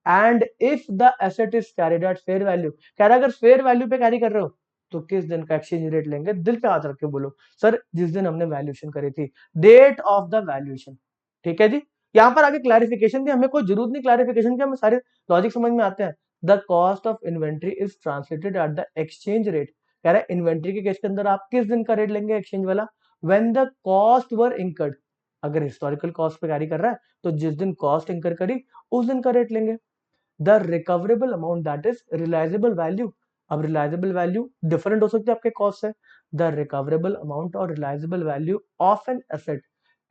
And if the asset is carried at fair value, कह रहा है अगर fair value पे carry कर रहे हो तो किस दिन का एक्सचेंज रेट लेंगे, दिल पे हाथ रख के बोलो सर जिस दिन हमने वैल्यूएशन करी थी, डेट ऑफ द वैल्यूएशन। ठीक है जी, यहाँ पर आगे क्लैरिफिकेशन दी, हमें कोई जरूरत नहीं क्लैरिफिकेशन की, हमें सारे लॉजिक समझ में आते हैं। The cost of inventory is translated at the exchange rate, कह रहा है इन्वेंट्री के केस के अंदर आप किस दिन का रेट लेंगे एक्सचेंज वाला, when the cost were incurred. अगर हिस्टोरिकल कॉस्ट पे कैरी कर रहा है तो जिस दिन कॉस्ट इंकर करी उस दिन का रेट लेंगे। The recoverable amount that is realisable value, अब रिलायजेबल वैल्यू डिफरेंट हो सकती है आपके कॉस्ट से। द रिकवरेबल अमाउंट और realisable value of an asset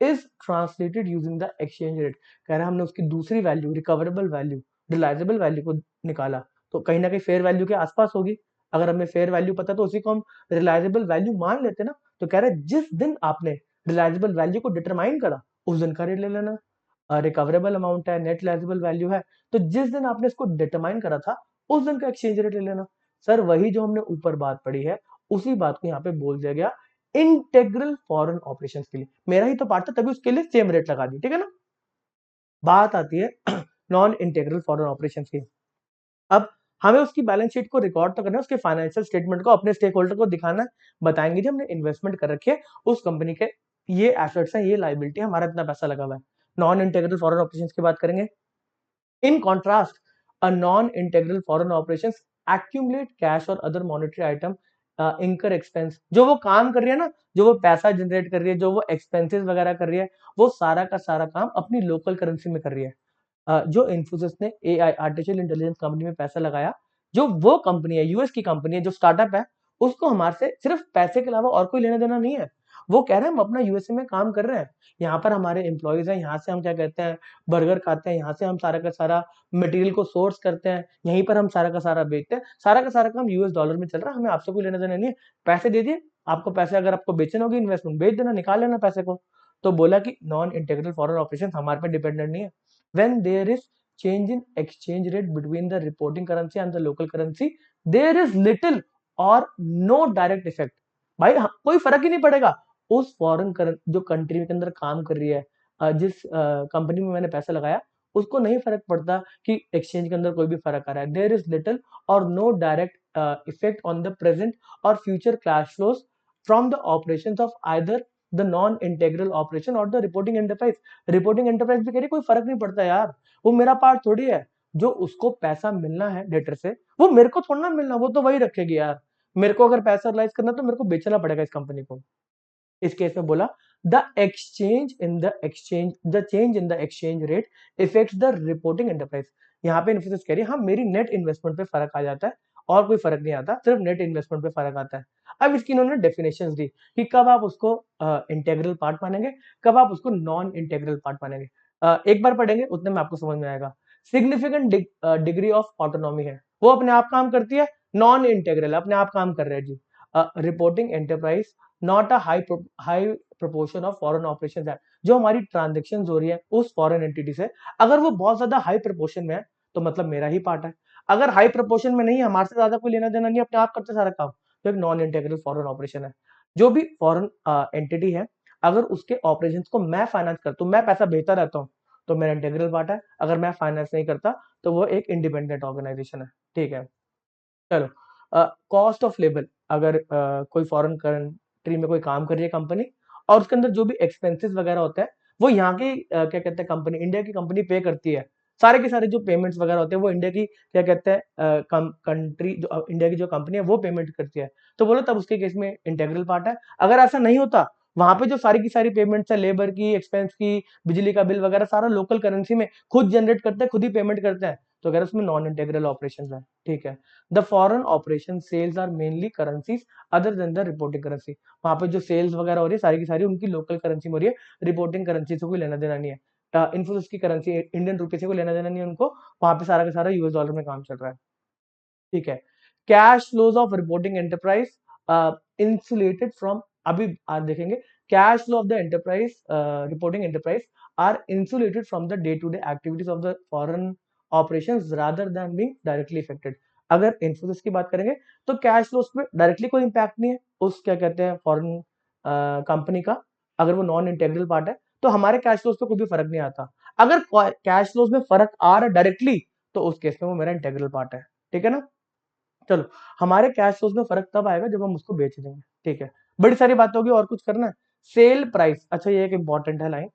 is translated using the exchange rate. कह रहा है हमने उसकी दूसरी value, recoverable value, realisable value को निकाला तो कहीं ना कहीं फेयर वैल्यू के आसपास होगी। अगर हमें फेयर वैल्यू पता तो उसी को हम रिलायजेबल वैल्यू मान लेते ना। तो कह रहे हैं जिस दिन आपने रिलायजेबल वैल्यू को डिटरमाइन करा उस दिन का रेट ले लेना। रिकवरेबल अमाउंट है, नेट रिलायजेबल वैल्यू है, तो जिस दिन आपने इसको डिटरमाइन करा था उस दिन का एक्सचेंज रेट ले लेना। सर वही जो हमने ऊपर बात पढ़ी है उसी बात को यहाँ पे बोल दिया गया इंटेग्रल फॉरेन ऑपरेशंस के लिए। मेरा ही तो पार्ट था तभी उसके लिए सेम रेट लगा दी, ठीक है ना। बात आती है नॉन इंटेग्रल फॉरेन ऑपरेशंस की। अब हमें उसकी बैलेंस शीट को रिकॉर्ड तो करना है, उसके फाइनेंशियल स्टेटमेंट को अपने स्टेक होल्डर को दिखाना है, बताएंगे जी हमने इन्वेस्टमेंट कर रखी है उस कंपनी के, ये एसेट्स है, ये लाइबिलिटी है, हमारा इतना पैसा लगा हुआ है। नॉन इंटेग्रल फॉरेन ऑपरेशंस की बात करेंगे। In contrast, a non integral foreign operations accumulate cash और अदर मॉनेटरी आइटम, इंकर एक्सपेंस, जो वो काम कर रही है ना, जो वो पैसा जनरेट कर रही है, जो वो एक्सपेंसेस वगैरह कर रही है, वो सारा का सारा काम अपनी लोकल करेंसी में कर रही है। जो इन्फोसिस ने एआई, आर्टिफिशियल इंटेलिजेंस कंपनी में पैसा लगाया, जो वो कंपनी है, यूएस की कंपनी है, जो स्टार्टअप है, उसको हमारे से सिर्फ पैसे के अलावा और कोई लेना देना नहीं है। वो कह रहे हैं हम अपना यूएसए में काम कर रहे हैं, यहाँ पर हमारे एम्प्लॉयज हैं, यहाँ से हम क्या कहते हैं बर्गर खाते हैं, यहाँ से हम सारा का सारा मटेरियल को सोर्स करते हैं, यहीं पर हम सारा का सारा बेचते हैं, सारा का सारा काम यूएस डॉलर में चल रहा है, हमें आपसे कोई लेना देना नहीं है। पैसे दे दिए, आपको पैसे अगर आपको बेचना होगी इन्वेस्टमेंट बेच देना, निकाल लेना पैसे को। तो बोला कि नॉन इंटेग्रल फॉरेन ऑपरेशन हमारे पे डिपेंडेंट नहीं है। When there is change in exchange rate between the reporting currency and the local currency, there is little और नो डायरेक्ट इफेक्ट। भाई कोई फर्क ही नहीं पड़ेगा उस फॉरेन जो कंट्री के अंदर काम कर रही है, जिस कंपनी में मैंने पैसा लगाया, उसको नहीं फर्क पड़ता कि एक्सचेंज के अंदर कोई भी फर्क आ रहा है। देयर इज लिटिल और no direct effect on the present और future cash flows from the operations of either the non integral operation और the reporting enterprise. Reporting enterprise भी कह रही कोई फर्क नहीं पड़ता यार, वो मेरा पार्ट थोड़ी है। जो उसको पैसा मिलना है डेटर से, वो मेरे को थोड़ा ना मिलना, वो तो वही रखेगी यार। मेरे को अगर पैसा रिलाइज करना तो मेरे को बेचना पड़ेगा इस कंपनी को। इस केस में बोला the change in the exchange rate effects the reporting enterprise. यहाँ पे इन्फोसिस कह रही है हाँ मेरी नेट इन्वेस्टमेंट पे फर्क आ जाता है, और कोई फर्क नहीं आता, सिर्फ नेट इन्वेस्टमेंट पे फर्क आता है। अब इसकी इन्होंने डेफिनेशन दी कि कब आप उसको इंटेग्रल पार्ट मानेंगे, कब आप उसको नॉन इंटेग्रल पार्ट मानेंगे। एक बार पढ़ेंगे उतने में आपको समझ में आएगा। सिग्निफिकेंट डिग्री ऑफ ऑटोनॉमी है, वो अपने आप काम करती है, नॉन इंटेग्रल अपने आप काम कर रहे हैं जी। Reporting enterprise not a high proportion of foreign operations है। जो हमारी ट्रांजेक्शन हो रही है उस फॉरेन एंटिटी से, अगर वो बहुत ज्यादा हाई प्रोपोर्शन में है तो मतलब मेरा ही पार्ट है। अगर हाई प्रोपोर्शन में नहीं है, हमारे से ज्यादा कोई लेना देना नहीं, अपने आप करते सारा काम, तो एक नॉन इंटेग्रल फॉरेन ऑपरेशन है। जो भी फॉरेन एंटिटी है, अगर उसके ऑपरेशंस को मैं फाइनेंस करता हूँ, मैं पैसा भेजता रहता हूँ, तो मेरा इंटेग्रल पार्ट है। अगर मैं फाइनेंस नहीं करता तो वो एक इंडिपेंडेंट ऑर्गेनाइजेशन है। ठीक है, चलो। कॉस्ट ऑफ लेबर, अगर कोई फॉरेन कंट्री में कोई काम कर रही है कंपनी, और उसके अंदर जो भी एक्सपेंसेस वगैरह होते हैं, वो यहाँ की क्या कहते हैं कंपनी, इंडिया की कंपनी पे करती है। सारे के सारे जो पेमेंट्स वगैरह होते हैं वो इंडिया की क्या कहते हैं कंट्री, जो इंडिया की जो कंपनी है वो पेमेंट करती है। तो बोलो तब उसके केस में इंटेग्रल पार्ट है। अगर ऐसा नहीं होता, वहां पे जो सारी की सारी पेमेंट्स है, लेबर की, एक्सपेंस की, बिजली का बिल वगैरह, सारा लोकल करेंसी में खुद जनरेट करते हैं, खुद ही पेमेंट करते हैं, तो अगर उसमें नॉन इंटेग्रल ऑपरेशन है। ठीक है। The foreign operation sales are mainly currencies other than the reporting currency. वहां पे जो सेल्स वगैरह हो रही है सारी की सारी उनकी लोकल करेंसी में हो रही है, रिपोर्टिंग करेंसी से कोई लेना देना नहीं है। इन्फोसिस की करेंसी इंडियन रुपए से कोई लेना देना नहीं है उनको, वहां पे सारा का सारा यूएस डॉलर में काम चल रहा है। ठीक है। Cash flows of reporting enterprise insulated from, अभी आज देखेंगे, cash flow of the enterprise reporting enterprise are insulated from the day to day activities of the foreign operations rather than being directly affected. अगर इन्फोसिस की बात करेंगे तो cash flows पे directly कोई इंपैक्ट नहीं है उस क्या कहते हैं फॉरेन कंपनी का, अगर वो नॉन इंटेग्रल पार्ट है तो हमारे कैश फ्लोज पे कोई भी फर्क नहीं आता। अगर कैश फ्लोज में फर्क आ रहा है डायरेक्टली, तो उस केस में वो मेरा इंटेग्रल पार्ट है। ठीक है ना। चलो, हमारे कैश फ्लोज में फर्क तब आएगा जब हम उसको बेच देंगे। ठीक है, बड़ी सारी बात होगी, और कुछ करना है। सेल प्राइस, अच्छा ये एक इंपॉर्टेंट है line,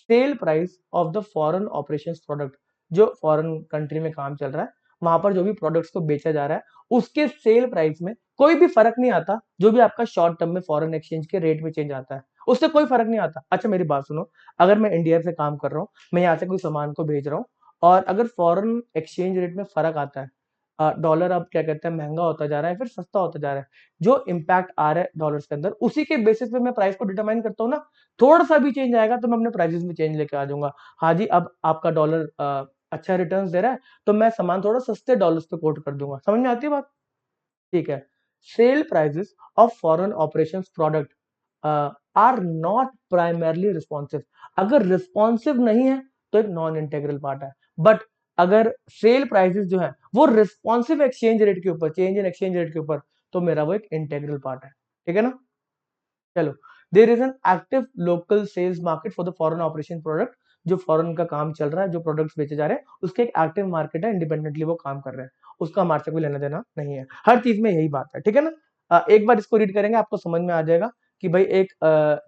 sale price of the foreign operation product, जो फॉरेन कंट्री में काम चल रहा है, वहां पर जो भी प्रोडक्ट्स को बेचा जा रहा है, उसके सेल प्राइस में कोई भी फर्क नहीं आता। जो भी आपका शॉर्ट टर्म में फॉरेन एक्सचेंज के रेट में चेंज आता है, उससे कोई फर्क नहीं आता। अच्छा मेरी बात सुनो, अगर मैं इंडिया से काम कर रहा हूँ, मैं यहाँ से कोई सामान को भेज रहा हूँ, और अगर फॉरेन एक्सचेंज रेट में फर्क आता है, डॉलर अब क्या कहते हैं महंगा होता जा रहा है, फिर सस्ता होता जा रहा है, जो इम्पैक्ट आ रहा है डॉलर्स के अंदर, उसी के बेसिस पे मैं प्राइस को डिटरमाइन करता हूँ ना। थोड़ा सा भी चेंज आएगा तो मैं अपने प्राइसेस में चेंज लेके आ जाऊंगा। हाँ जी, अब आपका डॉलर अच्छा रिटर्न्स दे रहा है, तो मैं सामान थोड़ा सस्ते डॉलर्स पे कोट कर दूंगा। समझ में आती है बात। ठीक है। Sale prices of foreign operations product are not primarily responsive. अगर रिस्पॉन्सिव नहीं है तो एक नॉन इंटेग्रल पार्ट है। बट अगर सेल प्राइसेस जो है वो रिस्पॉन्सिव एक्सचेंज रेट के ऊपर, चेंज इन एक्सचेंज रेट के ऊपर, तो मेरा वो एक इंटेग्रल पार्ट है। ठीक है ना। चलो, there is an active local sales market for the foreign operation product. जो फॉरेन का काम चल रहा है, जो प्रोडक्ट्स बेचे जा रहे हैं, उसके एक एक्टिव मार्केट है, इंडिपेंडेंटली वो काम कर रहे हैं, उसका हमारे से कोई लेना देना नहीं है। हर चीज में यही बात है। ठीक है ना। एक बार इसको रीड करेंगे आपको समझ में आ जाएगा कि भाई एक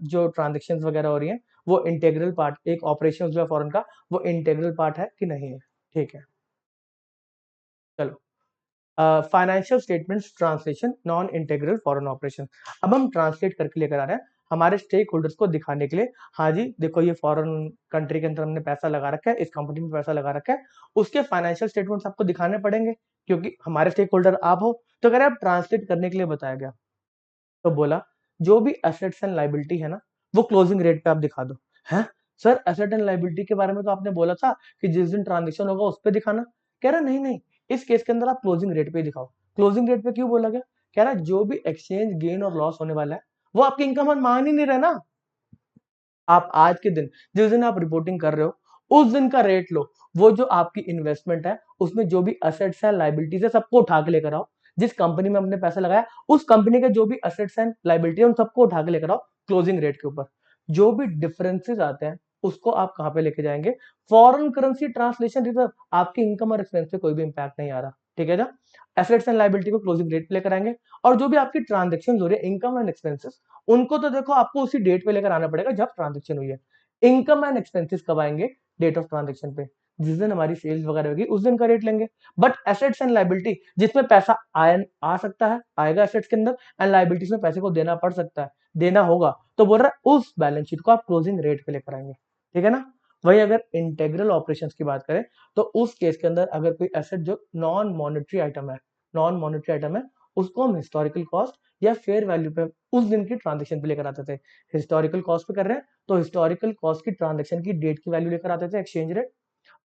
जो ट्रांजेक्शन वगैरह हो रही है वो इंटेग्रल पार्ट, एक ऑपरेशन जो है फॉरेन का, वो इंटेग्रल पार्ट है कि नहीं है। ठीक है, चलो। Financial statements translation non integral foreign operation. अब हम ट्रांसलेट करके लेकर आ रहे हैं हमारे स्टेक होल्डर्स को दिखाने के लिए। हाँ जी देखो, ये फॉरेन कंट्री के अंदर हमने पैसा लगा रखा है, इस कंपनी में पैसा लगा रखा है, उसके फाइनेंशियल स्टेटमेंट्स आपको दिखाने पड़ेंगे, क्योंकि हमारे स्टेक होल्डर आप हो। तो अगर आप ट्रांसलेट करने के लिए बताया गया, तो बोला जो भी एसेट्स एंड लाइबिलिटी है ना, वो क्लोजिंग रेट पे आप दिखा दो। है सर, एसेट एंड लाइबिलिटी के बारे में तो आपने बोला था कि जिस दिन ट्रांजेक्शन होगा उस पे दिखाना। कह रहा नहीं नहीं, इस केस के अंदर आप क्लोजिंग रेट पे दिखाओ। क्लोजिंग रेट पे क्यों बोला गया? कह रहा जो भी एक्सचेंज गेन और लॉस होने वाला है वो आपकी इनकम हम मान ही नहीं रहे ना। आप आज के दिन जिस दिन आप रिपोर्टिंग कर रहे हो उस दिन का रेट लो, वो जो आपकी इन्वेस्टमेंट है उसमें जो भी असेट्स है लाइबिलिटीज है सबको उठा के लेकर आओ, जिस कंपनी में आपने पैसा लगाया उस कंपनी के जो भी असेट्स एंड लाइबिलिटी है उन सबको उठा के लेकर आओ क्लोजिंग रेट के ऊपर। जो भी डिफरेंसेस आते हैं उसको आप कहां पे लेके जाएंगे, फॉरेन करेंसी ट्रांसलेशन रिजर्व, आपकी इनकम और एक्सपेंस पे कोई भी इंपैक्ट नहीं आ रहा, ठीक है ना। एसेट्स एंड लाइबिलिटी को क्लोजिंग रेट पे लेकर आएंगे, और जो भी आपकी ट्रांजेक्शन हो रही है इनकम एंड एक्सपेंसेस उनको तो देखो आपको उसी डेट पे लेकर आना पड़ेगा जब ट्रांजेक्शन हुई है। इनकम एंड एक्सपेंसेस कब आएंगे, डेट ऑफ ट्रांजेक्शन पे, जिस दिन हमारी सेल्स वगैरह होगी उस दिन का रेट लेंगे। बट एसेट्स एंड लाइबिलिटी जिसमें पैसा आ सकता है आएगा एसेट्स के अंदर, एंड लाइबिलिटीज में पैसे को देना पड़ सकता है, देना होगा, तो बोल रहा है उस बैलेंस शीट को आप क्लोजिंग रेट पे लेकर आएंगे, ठीक है ना। वही अगर इंटेग्रल ऑपरेशंस की बात करें तो उस केस के अंदर अगर कोई एसेट जो नॉन मॉनेटरी आइटम है, नॉन मॉनेटरी आइटम है, उसको हम हिस्टोरिकल कॉस्ट या फेयर वैल्यू पे उस दिन की ट्रांजेक्शन पे लेकर आते थे। हिस्टोरिकल कॉस्ट पे कर रहे हैं तो हिस्टोरिकल कॉस्ट की ट्रांजेक्शन की डेट की वैल्यू लेकर आते थे एक्सचेंज रेट।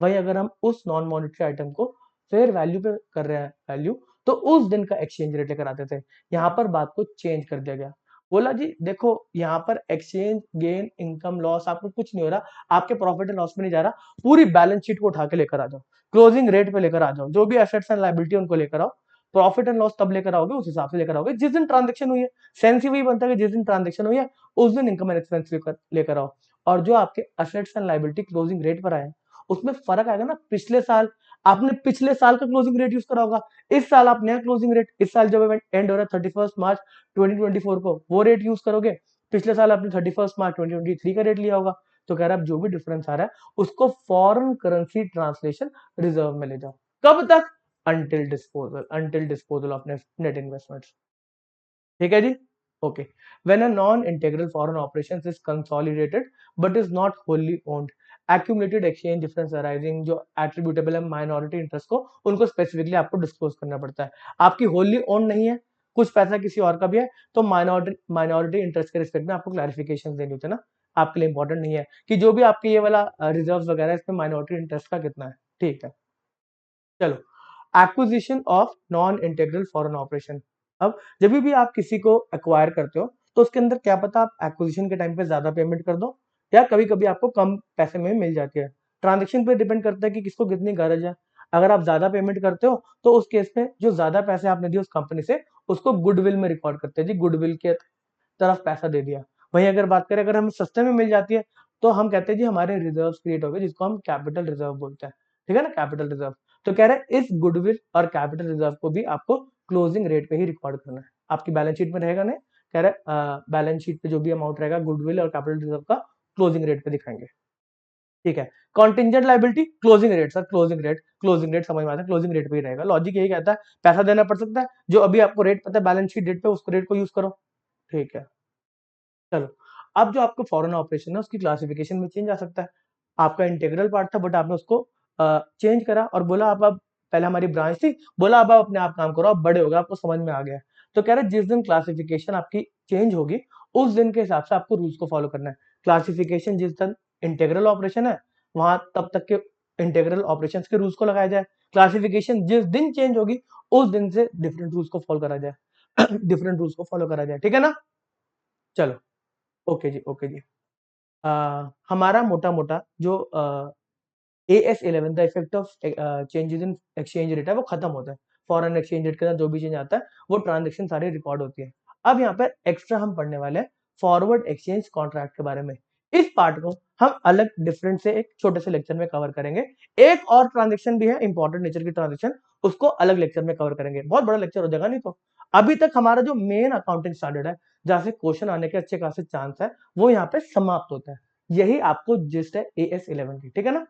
वही अगर हम उस नॉन मॉनेटरी आइटम को फेयर वैल्यू पे कर रहे हैं वैल्यू, तो उस दिन का एक्सचेंज रेट लेकर आते थे। यहाँ पर बात को चेंज कर दिया गया, बोला जी देखो यहाँ पर एक्सचेंज गेन इनकम लॉस आपको कुछ नहीं हो रहा, आपके प्रॉफिट एंड लॉस में नहीं जा रहा, पूरी बैलेंस शीट को उठा के लेकर आ जाओ, क्लोजिंग रेट पे लेकर आ जाओ, जो भी एसेट्स एंड लाइबिलिटी उनको लेकर आओ, प्रॉफिट एंड लॉस तब लेकर आओगे उस हिसाब से लेकर आओगे जिस दिन ट्रांजेक्शन हुई है। सेंस ही वही बनता है कि जिस दिन ट्रांजेक्शन हुई है उस दिन इनकम एंड एक्सपेंस लेकर आओ। और जो आपके assets and liability closing rate पर आए उसमें फर्क आएगा ना, पिछले साल आपने पिछले साल का क्लोजिंग रेट यूज करा होगा, इस साल आप नया क्लोजिंग रेट, इस साल जब एंड हो रहा है 31 मार्च 2024 को, वो रेट यूज करोगे। पिछले साल आपने 31 मार्च 2023 का रेट लिया होगा। तो कह रहा है अब जो भी डिफरेंस आ रहा है उसको फॉरेन करेंसी ट्रांसलेशन रिजर्व में ले जाओ, कब तक, until disposal of net investments, ठीक है जी। Okay, when a non integral foreign operations is consolidated but is not wholly owned, accumulated exchange difference arising जो एट्रीब्यूटेबल है माइनॉरिटी इंटरेस्ट को, उनको स्पेसिफिकली आपको डिस्क्लोज करना पड़ता है। आपकी होली ओन नहीं है, कुछ पैसा किसी और का भी है, तो माइनॉरिटी इंटरेस्ट के रिस्पेक्ट में आपको क्लैरिफिकेशन देनी होती है ना, आपके लिए इंपॉर्टेंट नहीं है कि जो भी आपके ये वाला रिजर्व वगैरह है इसमें माइनॉरिटी इंटरेस्ट का कितना है, ठीक है। चलो, acquisition of non integral foreign operation. अब जब भी आप किसी को एक्वायर करते हो तो उसके अंदर क्या पता आप एक्विजिशन के टाइम पे ज्यादा पेमेंट कर दो, या कभी कभी आपको कम पैसे में मिल जाती है। ट्रांजेक्शन पे डिपेंड करता है कि किसको कितनी गरज है। अगर आप ज्यादा पेमेंट करते हो तो उस केस में जो ज्यादा पैसे आपने दिए उस कंपनी से उसको गुडविल में रिकॉर्ड करते हैं जी, गुडविल के तरफ पैसा दे दिया। वहीं अगर बात करें अगर हमें सस्ते में मिल जाती है तो हम कहते हैं जी हमारे रिजर्व क्रिएट हो गए, जिसको हम कैपिटल रिजर्व बोलते हैं, ठीक है ना, कैपिटल रिजर्व। तो कह रहे हैं इस गुडविल और कैपिटल रिजर्व को भी आपको क्लोजिंग रेट पे ही रिकॉर्ड करना है, आपकी बैलेंस शीट में रहेगा नहीं, कह रहे बैलेंस शीट पे जो भी अमाउंट रहेगा गुडविल और कैपिटल रिजर्व का क्लोजिंग रेट पे दिखाएंगे, ठीक है। Contingent liability closing rate, sir closing rate समझ में आता है, क्लोजिंग रेट पे ही रहेगा, लॉजिक यही कहता है पैसा देना पड़ सकता है, जो अभी आपको रेट पता है बैलेंस शीट डेट पे उसको रेट को यूज करो, ठीक है। चलो, अब जो आपका फॉरेन ऑपरेशन है उसकी क्लासिफिकेशन में चेंज आ सकता है। आपका इंटीग्रल पार्ट था बट आपने उसको चेंज करा और बोला अब पहले हमारी ब्रांच थी, बोला अब आप अपने आप काम करो, अब बड़े हो गए, आपको समझ में आ गया है। तो कह रहे जिस दिन क्लासिफिकेशन आपकी चेंज होगी उस दिन के हिसाब से आपको रूल्स को फॉलो करना है। क्लासिफिकेशन जिस दिन इंटीग्रल ऑपरेशन है वहां तब तक के इंटीग्रल ऑपरेशन के रूल्स को लगाया जाए, क्लासिफिकेशन जिस दिन चेंज होगी उस दिन से डिफरेंट रूल्स को फॉलो करा जाए डिफरेंट रूल्स को फॉलो करा जाए, ठीक है ना। चलो, ओके जी, ओके जी। हमारा मोटा मोटा जो AS11 the effect of changes in exchange rate है वो खत्म होता है। फॉरेन एक्सचेंज रेट के साथ जो भी चेंज आता है वो ट्रांजेक्शन सारी रिकॉर्ड होती है। अब यहाँ पर एक्स्ट्रा हम पढ़ने वाले हैं फॉरवर्ड एक्सचेंज कॉन्ट्रैक्ट के बारे में। इस पार्ट को हम अलग डिफरेंट से एक छोटे से लेक्चर में कवर करेंगे। एक और ट्रांजेक्शन भी है इंपॉर्टेंट नेचर की ट्रांजेक्शन, उसको अलग लेक्चर में कवर करेंगे, बहुत बड़ा लेक्चर हो जाएगा नहीं तो। अभी तक हमारा जो मेन अकाउंटिंग स्टैंडर्ड है जहां से क्वेश्चन आने के अच्छे खासे चांस है वो यहाँ पे समाप्त होता है। यही आपको जिस्ट है AS11 की, ठीक है ना।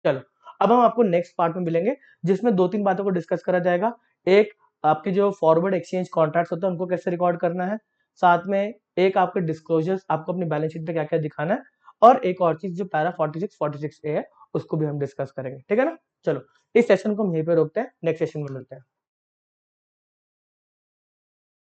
चलो, अब हम आपको नेक्स्ट पार्ट में मिलेंगे जिसमें दो तीन बातों को डिस्कस करा जाएगा। एक, आपके जो फॉरवर्ड एक्सचेंज कॉन्ट्रैक्ट्स होते हैं उनको कैसे रिकॉर्ड करना है, साथ में एक आपके डिस्क्लोजर्स आपको अपनी बैलेंस शीट पे क्या क्या दिखाना है, और एक और चीज जो पैरा 46 46 ए है उसको भी हम डिस्कस करेंगे, ठीक है ना। चलो, इस सेशन को हम यहीं पे रोकते हैं, नेक्स्ट सेशन में मिलते हैं।